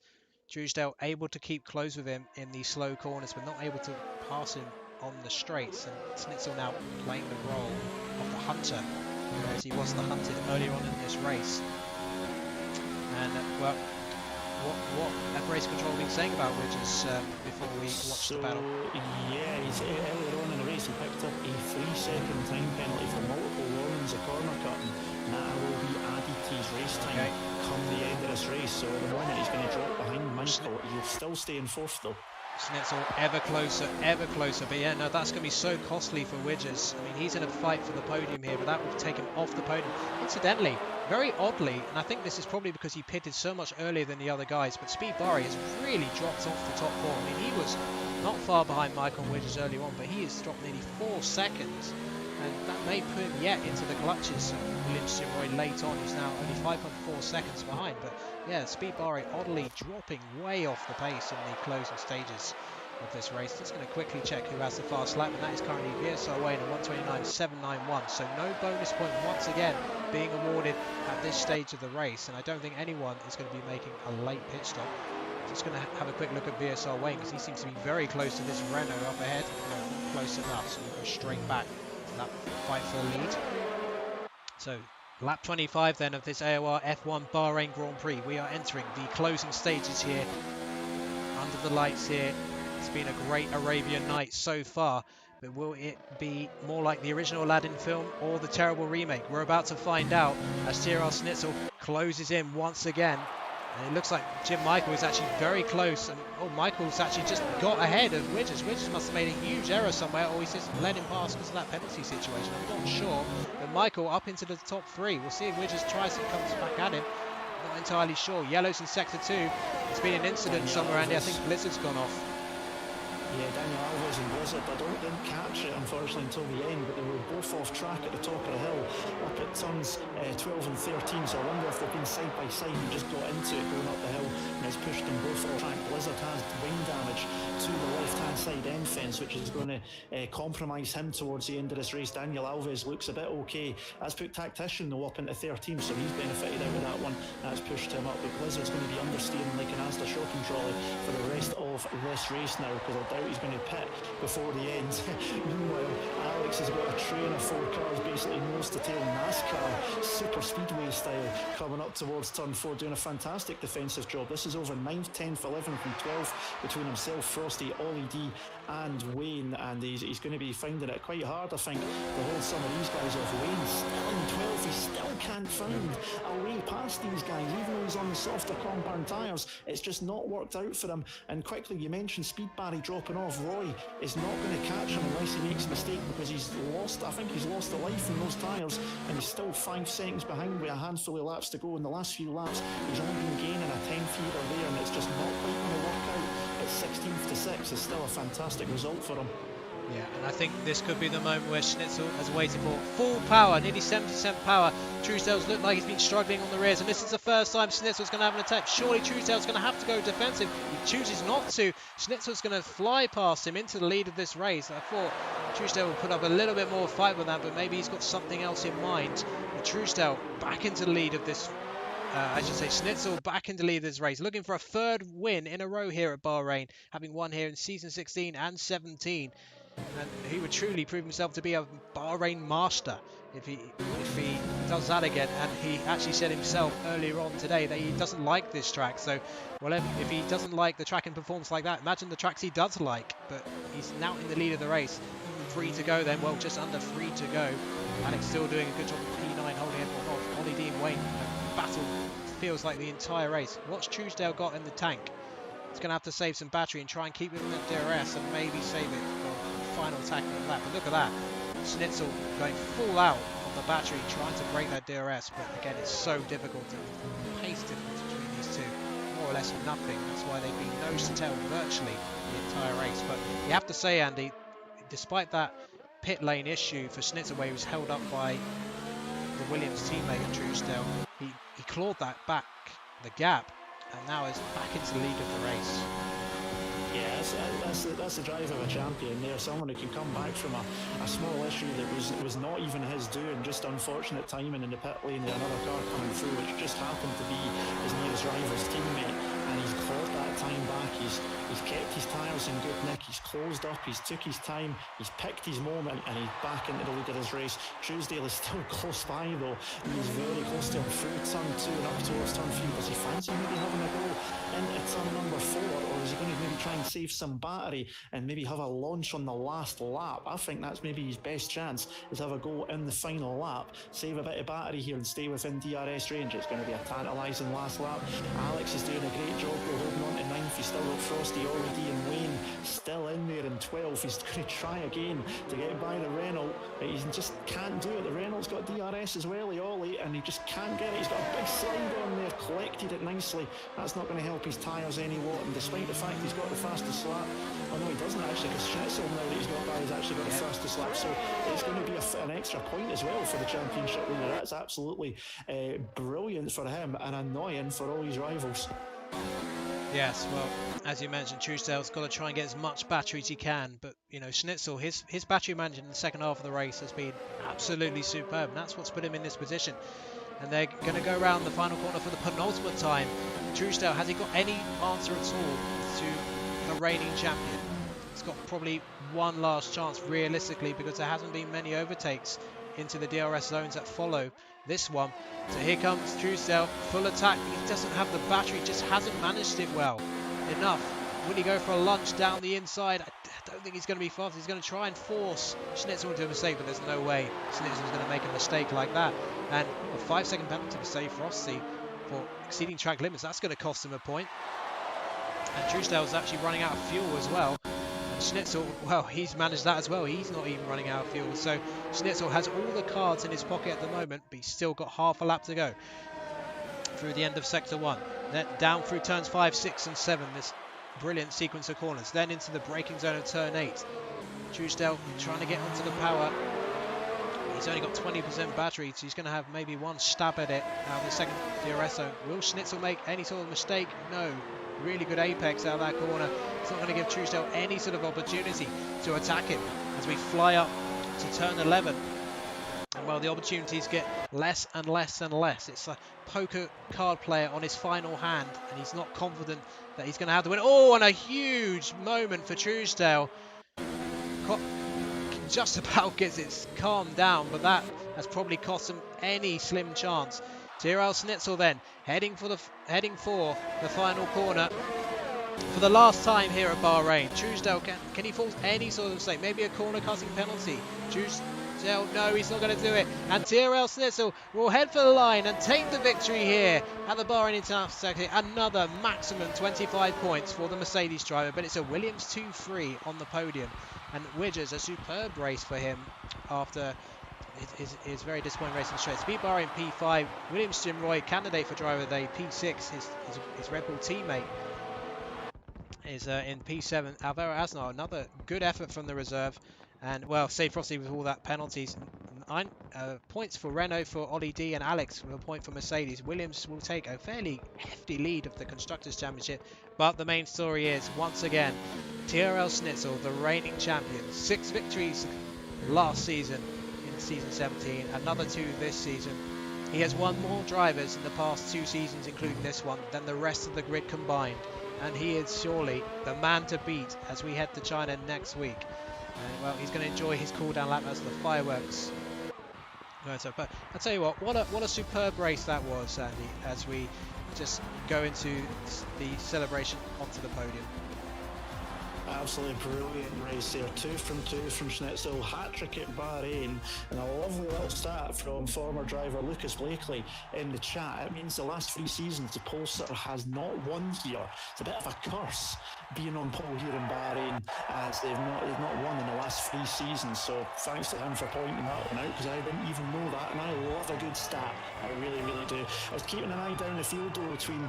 Truesdale able to keep close with him in these slow corners, but not able to pass him on the straights. And Schnitzel now playing the role of the hunter, whereas he was the hunted earlier on in this race. And well, what have race control been saying about Widgers before we watched the battle? Yeah, he's earlier on in the race he picked up a 3-second time penalty for multiple warnings of corner cutting. That will be added to his race time come the end of this race. So at the moment he's going to drop behind Michael. He'll still stay in fourth though. Schnitzel ever closer, but yeah, no, that's going to be so costly for Widgers. I mean, he's in a fight for the podium here, but that will take him off the podium. Incidentally, very oddly, and I think this is probably because he pitted so much earlier than the other guys, but Speed Bahrain has really dropped off the top 4. I mean, he was not far behind Michael Widgers early on, but he has dropped nearly 4 seconds, and that may put him yet into the clutches of Williams Roy late on. He's now only 5.4 seconds behind, but yeah, Speed Bahrain oddly dropping way off the pace in the closing stages of this race. Just going to quickly check who has the fast lap, and that is currently VSR Wayne at 1:29.791. So no bonus point once again being awarded at this stage of the race, and I don't think anyone is going to be making a late pit stop. Just going to have a quick look at VSR Wayne, because he seems to be very close to this Renault up ahead. No, not close enough, so we'll go straight back to that fight for the lead. So lap 25 then of this AOR F1 Bahrain Grand Prix. We are entering the closing stages here, under the lights here. It's been a great Arabian night so far, but will it be more like the original Aladdin film or the terrible remake? We're about to find out as Tyrrell Schnitzel closes in once again. And it looks like Jim Michael is actually very close, and Michael's actually just got ahead of Widgers. Widgers must have made a huge error somewhere, or he's just let him pass because of that penalty situation. I'm not sure, but Michael up into the top 3. We'll see if Widgers tries and comes back at him. Not entirely sure. Yellow's in sector 2. There's been an incident somewhere, Andy. I think Blizzard's gone off. Yeah, Daniel Alves and Blizzard, didn't catch it unfortunately until the end, but they were both off track at the top of the hill, up at turns 12 and 13, so I wonder if they've been side by side and just got into it going up the hill, and it's pushed them both off track. Blizzard has wing damage to the left-hand side end fence, which is going to compromise him towards the end of this race. Daniel Alves looks a bit okay. That's put Tactician though up into 13, so he's benefited out of that one. That's pushed him up, but Blizzard's going to be understeering like an Asda shopping trolley for the rest of this race now, because I doubt he's going to pit before the end. Meanwhile, Alex has got a train of 4 cars, basically nose to tail NASCAR, super speedway style, coming up towards turn 4, doing a fantastic defensive job. This is over 9th, 10th, 11th and 12th between himself, Frosty, Ollie D and Wayne, and he's going to be finding it quite hard, I think, to hold some of these guys off. Wayne's still in 12th, he still can't find a way past these guys, even though he's on the softer compound tyres. It's just not worked out for him. And quickly, you mentioned Speed Barry dropping off. Roy is not going to catch him unless he makes a mistake, because he's lost, I think he's lost a life in those tyres, and he's still 5 seconds behind with a handful of laps to go. In the last few laps, he's only been gaining a 10th there, and it's just not quite going to work out. But 16th to 6th is still a fantastic result for him. Yeah, and I think this could be the moment where Schnitzel has waited for. Full power, nearly 70% power. Truesdale's looked like he's been struggling on the rears, and this is the first time Schnitzel's going to have an attack. Surely Truesdale's going to have to go defensive. He chooses not to. Schnitzel's going to fly past him into the lead of this race. I thought Truesdale would put up a little bit more fight with that, but maybe he's got something else in mind. But Truesdale back into the lead of this I should say Schnitzel back into lead of this race, looking for a 3rd win in a row here at Bahrain, having won here in season 16 and 17. And he would truly prove himself to be a Bahrain master if he does that again. And he actually said himself earlier on today that he doesn't like this track. So, well, if he doesn't like the track and performs like that, imagine the tracks he does like. But he's now in the lead of the race. 3 to go then, well, just under 3 to go. Alex still doing a good job of P9 holding everyone off. Ollie D and Wayne, battle feels like the entire race. What's Truesdale got in the tank? He's going to have to save some battery and try and keep it in the DRS and maybe save it for final attack of that. But look at that. Schnitzel going full out on the battery, trying to break that DRS. But again, it's so difficult. The pace difference between these two, more or less nothing. That's why they've been nose to tail virtually the entire race. But you have to say, Andy, despite that pit lane issue for Schnitzel, where he was held up by the Williams teammate at Truesdale, he clawed that back, the gap, and now is back into the lead of the race. Yeah, that's the drive of a champion there, someone who can come back from a small issue that was not even his doing, just unfortunate timing in the pit lane with another car coming through, which just happened to be his nearest rival's teammate, and he's clawed that time back. He's kept his tyres in good nick. He's closed up. He's took his time. He's picked his moment, and he's back into the lead of his race. Truesdale is still close by though. He's very close to him through turn 2 and up towards turn 3. Does he fancy maybe having a go into turn number 4, or is he going to maybe try and save some battery and maybe have a launch on the last lap? I think that's maybe his best chance, is have a go in the final lap, save a bit of battery here and stay within DRS range. It's going to be a tantalising last lap. Alex is doing a great job. We're holding on to 9th. He's still got Frosty, Ollie and Wayne still in there in 12th. He's going to try again to get by the Renault. He just can't do it. The Renault's got DRS as well, Ollie, and he just can't get it. He's got a big slide on there, collected it nicely. That's not going to help his tyres any more, and despite the fact he's got the fastest lap, oh no, he doesn't actually, because Schnitzel now that he's got by, he's actually got the fastest lap, so it's going to be an extra point as well for the championship leader. That's absolutely brilliant for him and annoying for all his rivals. Yes, well, as you mentioned, Truesdale's got to try and get as much battery as he can, but you know, Schnitzel, his battery management in the second half of the race has been absolutely superb, and that's what's put him in this position. And they're going to go around the final corner for the penultimate time. Truesdale, has he got any answer at all to the reigning champion? He's got probably one last chance realistically, because there hasn't been many overtakes into the DRS zones that follow this one. So here comes Truesdale, full attack. He doesn't have the battery, just hasn't managed it well enough. Will he go for a lunge down the inside? I don't think he's going to be fast. He's going to try and force Schnitzel into a mistake, but there's no way Schnitzel's going to make a mistake like that. And a 5-second penalty for Save Frosty for exceeding track limits. That's going to cost him a point. And Truesdale's actually running out of fuel as well. And Schnitzel, well, he's managed that as well. He's not even running out of fuel. So Schnitzel has all the cards in his pocket at the moment, but he's still got half a lap to go through the end of sector 1. Then down through turns 5, 6 and 7. This brilliant sequence of corners. Then into the braking zone of turn 8. Truesdale trying to get onto the power. He's only got 20% battery, so he's going to have maybe one stab at it out of the second DRS zone. Will Schnitzel make any sort of mistake? No. Really good apex out of that corner. It's not going to give Truesdale any sort of opportunity to attack him as we fly up to turn 11. And well, the opportunities get less and less and less. It's a poker card player on his final hand, and he's not confident that he's going to have to win. Oh, and a huge moment for Truesdale. Just about gets it calmed down, but that has probably cost him any slim chance. Tyrrell Schnitzel then heading for the final corner for the last time here at Bahrain. Truesdale, can he force any sort of mistake? Maybe a corner cutting penalty. Truesdale, no, he's not going to do it. And Tyrrell Schnitzel will head for the line and take the victory here at the Bahrain International Circuit. Another maximum 25 points for the Mercedes driver, but it's a Williams 2-3 on the podium. And Widgers, a superb race for him after his very disappointing race in the straight. Speed Bahrain P5, Williams Jim Roy, candidate for driver of the day, P6, his Red Bull teammate is in P7. Alvaro Aznar, another good effort from the reserve. And well, Save Frosty with all that penalties. 9 points for Renault, for Ollie D, and Alex with a point for Mercedes. Williams will take a fairly hefty lead of the Constructors' Championship. But the main story is, once again, Tyrrell Schnitzel, the reigning champion. 6 victories last season in season 17, another 2 this season. He has won more drivers in the past 2 seasons, including this one, than the rest of the grid combined. And he is surely the man to beat as we head to China next week. Well, he's going to enjoy his cool-down lap as the fireworks. But I'll tell you what a superb race that was, Andy, as we just go into the celebration onto the podium. Absolutely brilliant race there. 2 from 2 from Schnitzel, hat-trick at Bahrain, and a lovely little stat from former driver Lucas Blakely in the chat. It means the last 3 seasons the Polestar has not won here. It's a bit of a curse being on pole here in Bahrain, as they've not won in the last 3 seasons. So thanks to him for pointing that one out, because I didn't even know that, and I love a good stat. I really, really do. I was keeping an eye down the field though between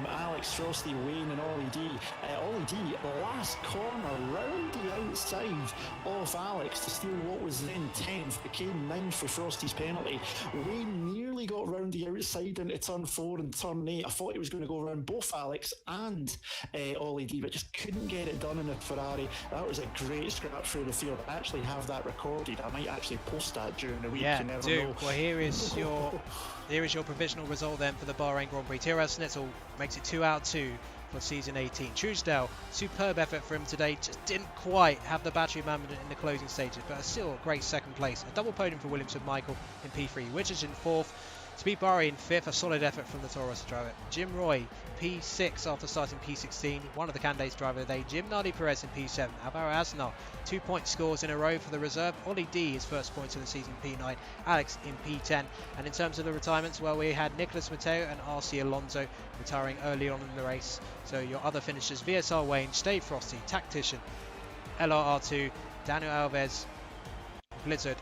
Alex, Frosty, Wayne, and Ollie D. Ollie D, the last corner round the outside of Alex to steal what was then 10th, became 9th for Frosty's penalty. Wayne nearly got round the outside into turn 4 and turn 8. I thought he was going to go around both Alex and Ollie D, but just couldn't get it done in the Ferrari. That was a great scrap through the field. I actually have that recorded. I might actually post that during the week. Yeah, you never do. know. Well, here is your provisional result then for the Bahrain Grand Prix. Tyrrell Schnitzel makes it 2 out of 2. for season 18. Truesdale, superb effort for him today, just didn't quite have the battery management in the closing stages, but still a great second place. A double podium for Williams with Michael in P3, Widgers in 4th, Speed Barry in 5th, a solid effort from the Toro Rosso driver. Jim Roy, P6 after starting P16, one of the candidates driver of the day. Jim Nardi Perez in P7, Alvaro Aznar, 2-point scores in a row for the reserve. Ollie D, his first points of the season, P9, Alex in P10. And in terms of the retirements, well, we had Nicolas Mateo and RC Alonso retiring early on in the race. So your other finishers, VSR Wayne, Stay Frosty, Tactician, LRR2, Daniel Alves, Blizzard,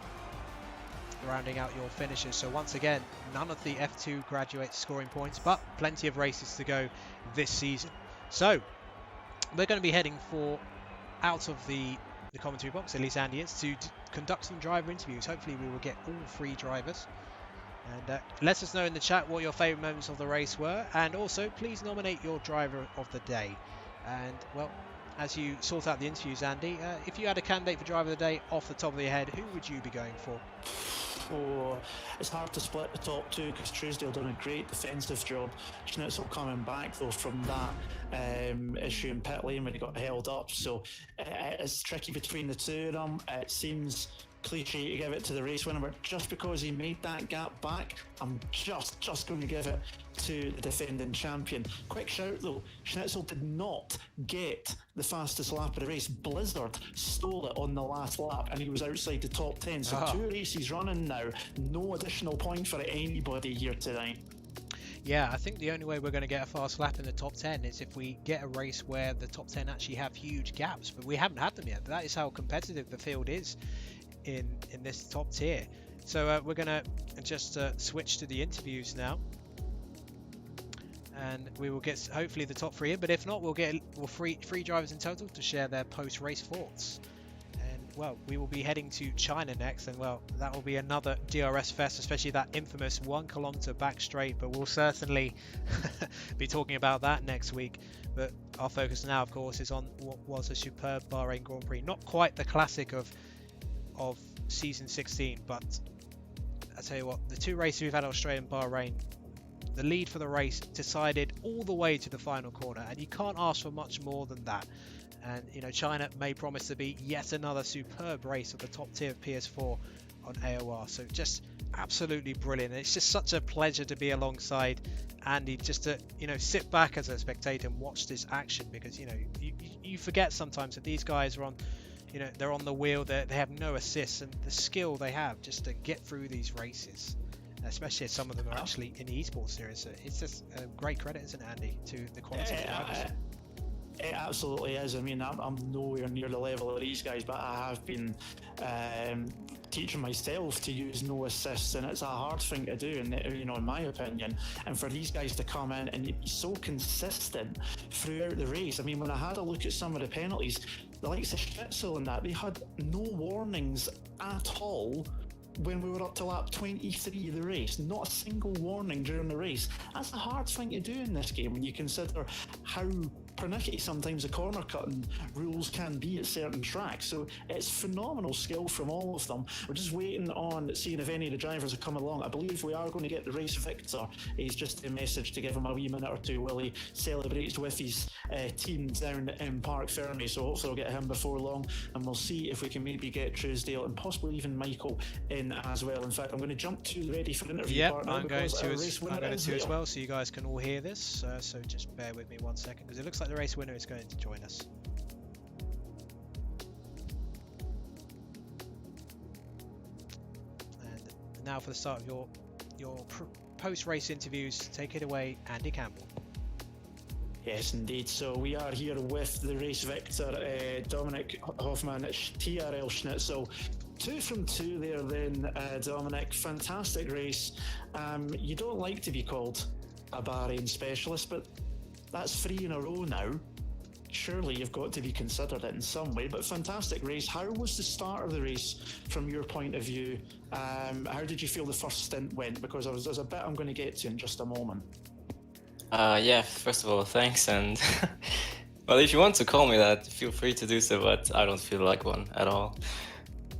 rounding out your finishes. So once again, none of the F2 graduates scoring points, but plenty of races to go this season. So we're going to be heading out of the commentary box, at least Andy is, to conduct some driver interviews. Hopefully we will get all 3 drivers. And let us know in the chat what your favourite moments of the race were, and also please nominate your driver of the day. And well, as you sort out the interviews, Andy, if you had a candidate for driver of the day off the top of your head, who would you be going for? Oh, it's hard to split the top 2 because Truesdale done a great defensive job. Schnitzel coming back though from that issue in pit lane when he got held up, so it's tricky between the 2 of them. It seems cliche to give it to the race winner, but just because he made that gap back, I'm just going to give it to the defending champion. Quick shout though, Schnitzel did not get the fastest lap of the race. Blizzard stole it on the last lap and he was outside the top 10, so 2 races running now, no additional point for anybody here tonight. Yeah, I think the only way we're going to get a fast lap in the top 10 is if we get a race where the top 10 actually have huge gaps, but we haven't had them yet. That is how competitive the field is in this top tier. So we're going to just switch to the interviews now, and we will get hopefully the top 3 in, but if not, we'll get three drivers in total to share their post-race thoughts. And well, we will be heading to China next, and well, that will be another DRS fest, especially that infamous 1 kilometer back straight, but we'll certainly be talking about that next week. But our focus now, of course, is on what was a superb Bahrain Grand Prix. Not quite the classic of season 16, but I tell you what, the 2 races we've had at Australia and Bahrain, the lead for the race decided all the way to the final corner, and you can't ask for much more than that. And you know, China may promise to be yet another superb race of the top tier of PS4 on AOR. So just absolutely brilliant. It's just such a pleasure to be alongside Andy, just to sit back as a spectator and watch this action, because you forget sometimes that these guys are on. They're on the wheel, they have no assists, and the skill they have just to get through these races, especially as some of them are actually in the esports series. So it's just a great credit, isn't it, Andy, to the quality of the drivers? It absolutely is. I mean, I'm nowhere near the level of these guys, but I have been teaching myself to use no assists, and it's a hard thing to do, in my opinion. And for these guys to come in and be so consistent throughout the race. I mean, when I had a look at some of the penalties, the likes of Schnitzel and that, they had no warnings at all when we were up to lap 23 of the race. Not a single warning during the race. That's a hard thing to do in this game when you consider how pernickety sometimes the corner cutting rules can be at certain tracks. So it's phenomenal skill from all of them. We're just waiting on seeing if any of the drivers are coming along. I believe we are going to get the race victor. He's just a message to give him a wee minute or two while he celebrates with his team down in Park Fermi. So hopefully we'll get him before long, and we'll see if we can maybe get Truesdale and possibly even Michael in as well. In fact, I'm going to jump to the ready for interview part now. I'm going to as well, so you guys can all hear this. So just bear with me 1 second, because it looks like the race winner is going to join us. And now for the start of your post-race interviews, take it away, Andy Campbell. Yes, indeed. So we are here with the race victor, Dominic Hoffman, TRL Schnitzel. 2 from 2 there then, Dominic. Fantastic race. You don't like to be called a Bahrain specialist, but that's 3 in a row now. Surely you've got to be considered it in some way, but fantastic race. How was the start of the race from your point of view? How did you feel the first stint went? Because there's a bit I'm going to get to in just a moment. Yeah, first of all, thanks. And well, if you want to call me that, feel free to do so, but I don't feel like one at all.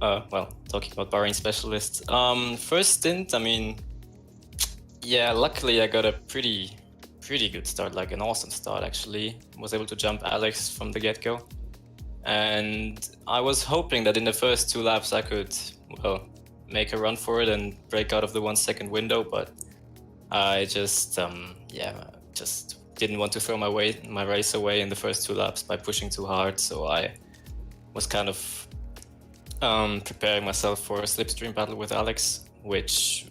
Well, talking about Bahrain specialist. First stint, I mean, yeah, luckily I got a pretty pretty good start, like an awesome start actually. Was able to jump Alex from the get-go. And I was hoping that in the first 2 laps I could, well, make a run for it and break out of the 1 second window, but I just, just didn't want to throw my race away in the first 2 laps by pushing too hard. So I was kind of preparing myself for a slipstream battle with Alex, which,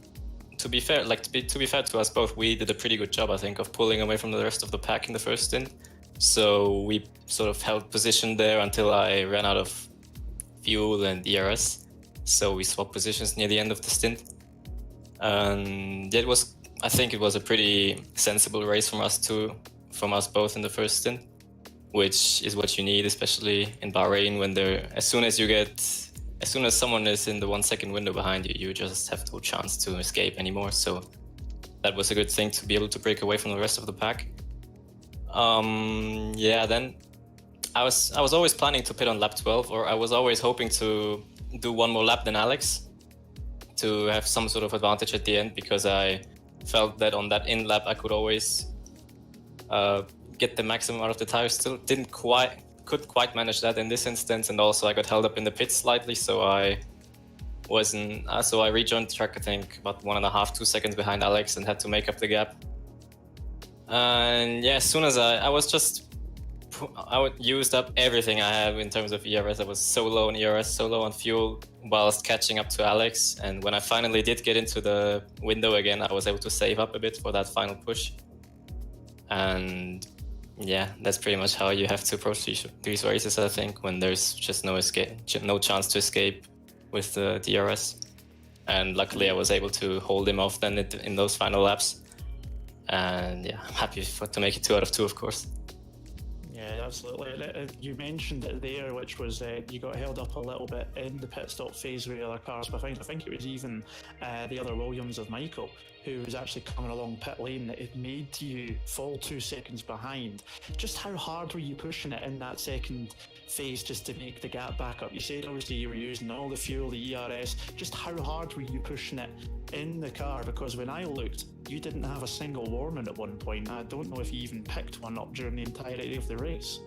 to be fair, to be fair to us both, we did a pretty good job, I think, of pulling away from the rest of the pack in the first stint. So we sort of held position there until I ran out of fuel and ERS. So we swapped positions near the end of the stint. And I think it was a pretty sensible race from us both in the first stint, which is what you need, especially in Bahrain, when as soon as someone is in the 1 second window behind you, you just have no chance to escape anymore. So that was a good thing to be able to break away from the rest of the pack. Then I was always planning to pit on lap 12, or I was always hoping to do 1 more lap than Alex to have some sort of advantage at the end, because I felt that on that in lap I could always get the maximum out of the tires. Still couldn't quite manage that in this instance, and also I got held up in the pits slightly, so I rejoined the track, I think about 1.5, 2 seconds behind Alex, and had to make up the gap. And yeah, as soon as I used up everything I have in terms of ERS. I was so low on ERS, so low on fuel, whilst catching up to Alex. And when I finally did get into the window again, I was able to save up a bit for that final push. And yeah, that's pretty much how you have to approach these races, I think, when there's just no chance to escape with the DRS. And luckily I was able to hold him off then in those final laps. And yeah, I'm happy to make it 2 out of 2, of course. Yeah, absolutely. You mentioned it there, which was you got held up a little bit in the pit stop phase with the other cars. But I think it was even the other Williams of Michael, who was actually coming along pit lane, that it made you fall 2 seconds behind. Just how hard were you pushing it in that second phase just to make the gap back up? You said obviously you were using all the fuel, the ERS. Just how hard were you pushing it in the car? Because when I looked, you didn't have a single warning at one point. I don't know if you even picked one up during the entirety of the race.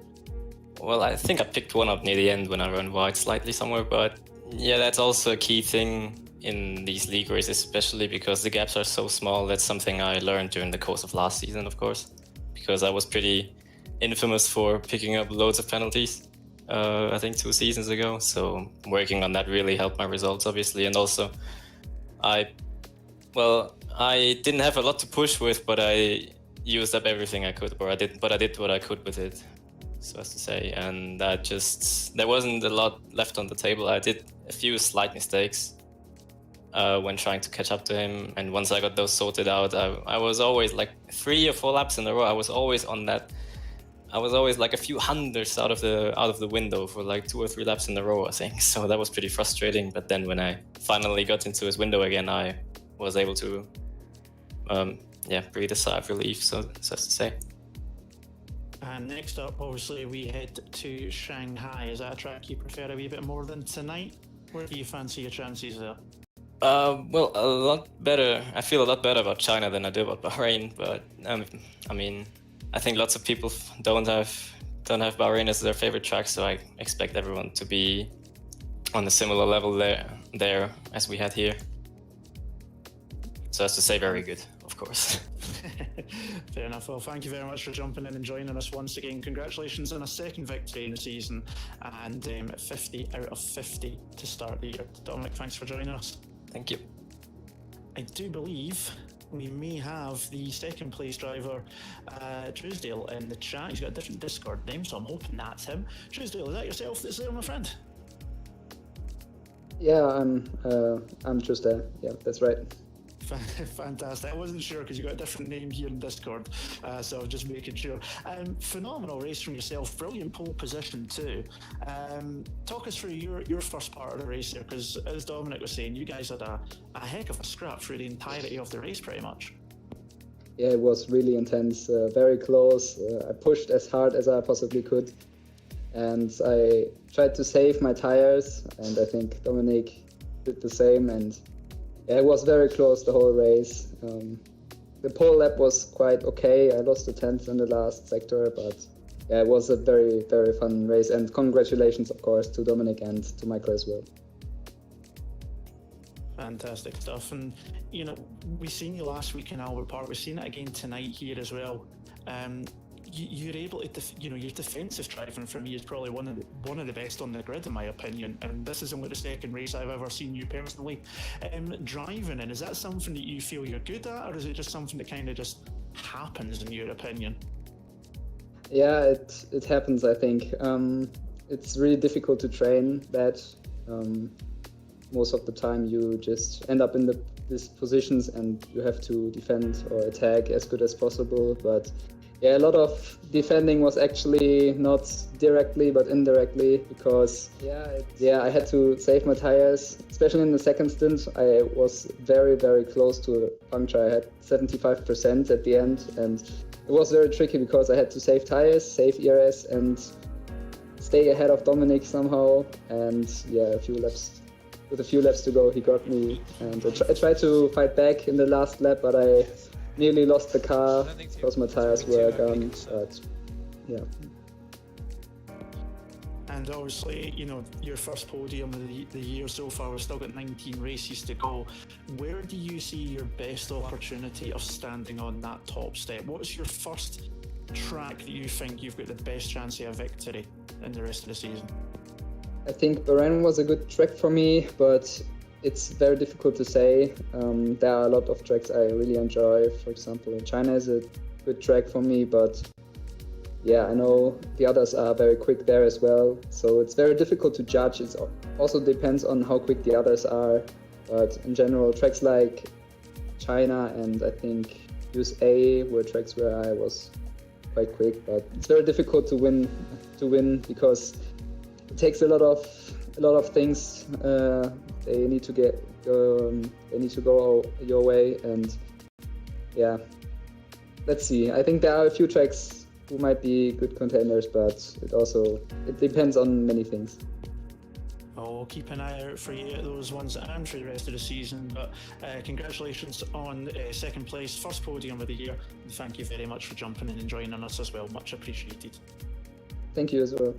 Well, I think I picked one up near the end when I ran wide slightly somewhere, but yeah, that's also a key thing in these league races, especially because the gaps are so small. That's something I learned during the course of last season, of course, because I was pretty infamous for picking up loads of penalties, I think 2 seasons ago. So working on that really helped my results, obviously. And also, I didn't have a lot to push with, but I used up everything I could, or I did what I could with it, so as to say. And there wasn't a lot left on the table. I did a few slight mistakes when trying to catch up to him, and once I got those sorted out, I was always like 3 or 4 laps in a row. I was always on that. I was always like a few hundredths out of the window for like 2 or 3 laps in a row, I think. So that was pretty frustrating. But then when I finally got into his window again, I was able to breathe a sigh of relief, so as to say. And next up, obviously, we head to Shanghai. Is that a track you prefer a wee bit more than tonight? Where do you fancy your chances there? Well, a lot better. I feel a lot better about China than I do about Bahrain. But I mean, I think lots of people don't have Bahrain as their favorite track, so I expect everyone to be on a similar level there as we had here. So as to say, very good, of course. Fair enough. Well, thank you very much for jumping in and joining us once again. Congratulations on a second victory in the season, and 50 out of 50 to start the year. Dominic, thanks for joining us. Thank you. I do believe we may have the second place driver, Truesdale, in the chat. He's got a different Discord name, so I'm hoping that's him. Truesdale, is that yourself that's there, my friend? Yeah, I'm Truesdale. Yeah, that's right. Fantastic. I wasn't sure because you got a different name here in Discord, so I was just making sure. Phenomenal race from yourself. Brilliant pole position too. Talk us through your first part of the race there, because as Dominic was saying, you guys had a heck of a scrap through the entirety of the race, pretty much. Yeah, it was really intense, very close. I pushed as hard as I possibly could, and I tried to save my tires, and I think Dominic did the same. And yeah, it was very close the whole race. The the pole lap was quite okay. I lost the 10th in the last sector, but yeah, it was a very, very fun race. And congratulations, of course, to Dominic and to Michael as well. Fantastic stuff. And, you know, we seen you last week in Albert Park. We've seen it again tonight here as well. You're able to, your defensive driving for me is probably one of the best on the grid, in my opinion. And this is only the second race I've ever seen you personally driving in. Is that something that you feel you're good at, or is it just something that kind of just happens, in your opinion? Yeah, it happens, I think. It's really difficult to train that. Most of the time you just end up in these positions and you have to defend or attack as good as possible. But yeah, a lot of defending was actually not directly but indirectly, because I had to save my tires. Especially in the second stint, I was very, very close to a puncture. I had 75% at the end, and it was very tricky because I had to save tires, save ERS, and stay ahead of Dominic somehow. And yeah, with a few laps to go, he got me, and I tried to fight back in the last lap, but I nearly lost the car because my tires were gone. But yeah. And obviously, you know, your first podium of the year so far. We've still got 19 races to go. Where do you see your best opportunity of standing on that top step? What's your first track that you think you've got the best chance of a victory in the rest of the season? I think Bahrain was a good track for me, but it's very difficult to say. There are a lot of tracks I really enjoy. For example, China is a good track for me, but yeah, I know the others are very quick there as well. So it's very difficult to judge. It also depends on how quick the others are. But in general, tracks like China and I think USA were tracks where I was quite quick. But it's very difficult to win because it takes a lot of things. They need to go your way, and yeah, let's see. I think there are a few tracks who might be good contenders, but it depends on many things. I'll keep an eye out for you at those ones and for the rest of the season. But congratulations on second place, first podium of the year. And thank you very much for jumping in and joining us as well. Much appreciated. Thank you as well.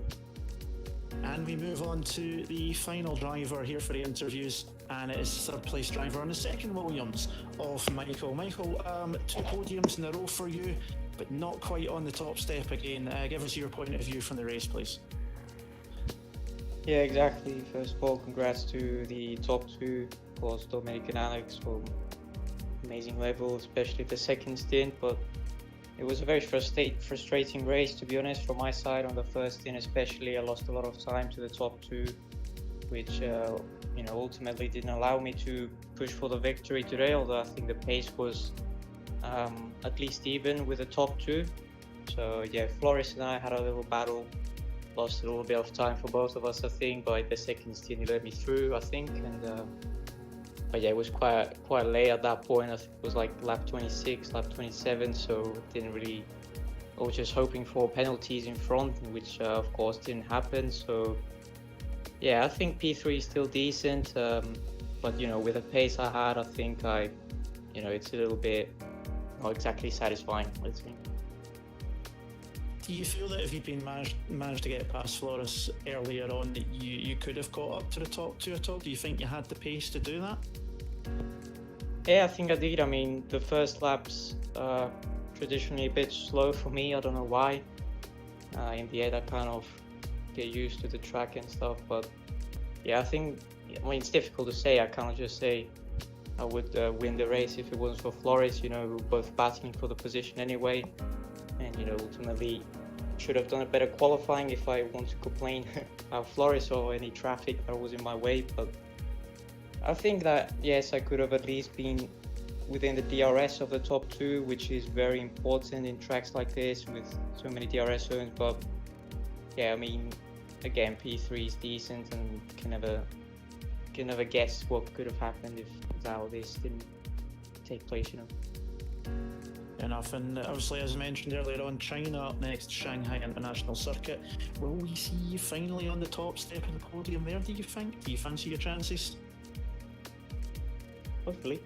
And we move on to the final driver here for the interviews, and it is third place driver on the second Williams of Michael. Michael, 2 podiums in a row for you, but not quite on the top step again. Give us your point of view from the race, please. Yeah, exactly. First of all, congrats to the top 2, of course, Dominic and Alex, for amazing level, especially the second stint, but it was a very frustrating race, to be honest, from my side. On the first stint especially, I lost a lot of time to the top 2, which ultimately didn't allow me to push for the victory today, although I think the pace was at least even with the top 2. So yeah, Flores and I had a little battle, lost a little bit of time for both of us, I think, but the second stint he led me through, I think, and but yeah, it was quite late at that point. I think it was like lap 26, lap 27, so didn't really. I was just hoping for penalties in front, which of course didn't happen. So yeah, I think P3 is still decent, but you know, with the pace I had, I think it's a little bit not exactly satisfying, let's say. Do you feel that if you'd been managed to get past Flores earlier on, that you could have caught up to the top 2 at all? Do you think you had the pace to do that? Yeah, I think I did. I mean, the first laps traditionally a bit slow for me. I don't know why. In the end, I kind of get used to the track and stuff. But yeah, I mean, it's difficult to say. I can't just say I would win the race if it wasn't for Flores. You know, we were both battling for the position anyway. And you know, ultimately should have done a better qualifying if I want to complain about Flores or any traffic that was in my way. But I think that yes, I could have at least been within the DRS of the top 2, which is very important in tracks like this with so many DRS zones. But yeah, I mean, again, P3 is decent and can never guess what could have happened if all this didn't take place, you know. Enough. And obviously, as mentioned earlier on, China up next, Shanghai International Circuit. Will we see you finally on the top step of the podium there, do you think? Do you fancy your chances? Hopefully.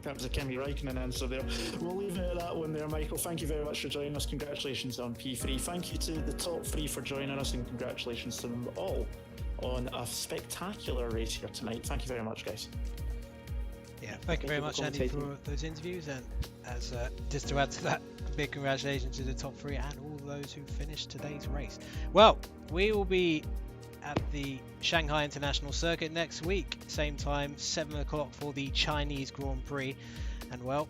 That was a Kimi Räikkönen answer there. We'll leave it at that one there, Michael. Thank you very much for joining us. Congratulations on P3. Thank you to the top 3 for joining us, and congratulations to them all on a spectacular race here tonight. Thank you very much, guys. Yeah, thank you very much, Andy, for those interviews. And as just to add to that, big congratulations to the top 3 and all those who finished today's race. Well, we will be at the Shanghai International Circuit next week, same time, 7 o'clock for the Chinese Grand Prix. And well,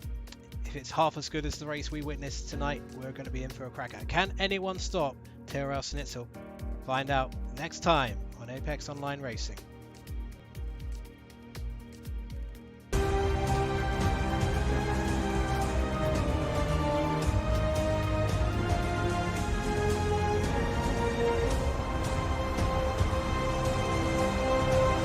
if it's half as good as the race we witnessed tonight, we're going to be in for a cracker. Can anyone stop Tyrrell Snitzel? Find out next time on Apex Online Racing.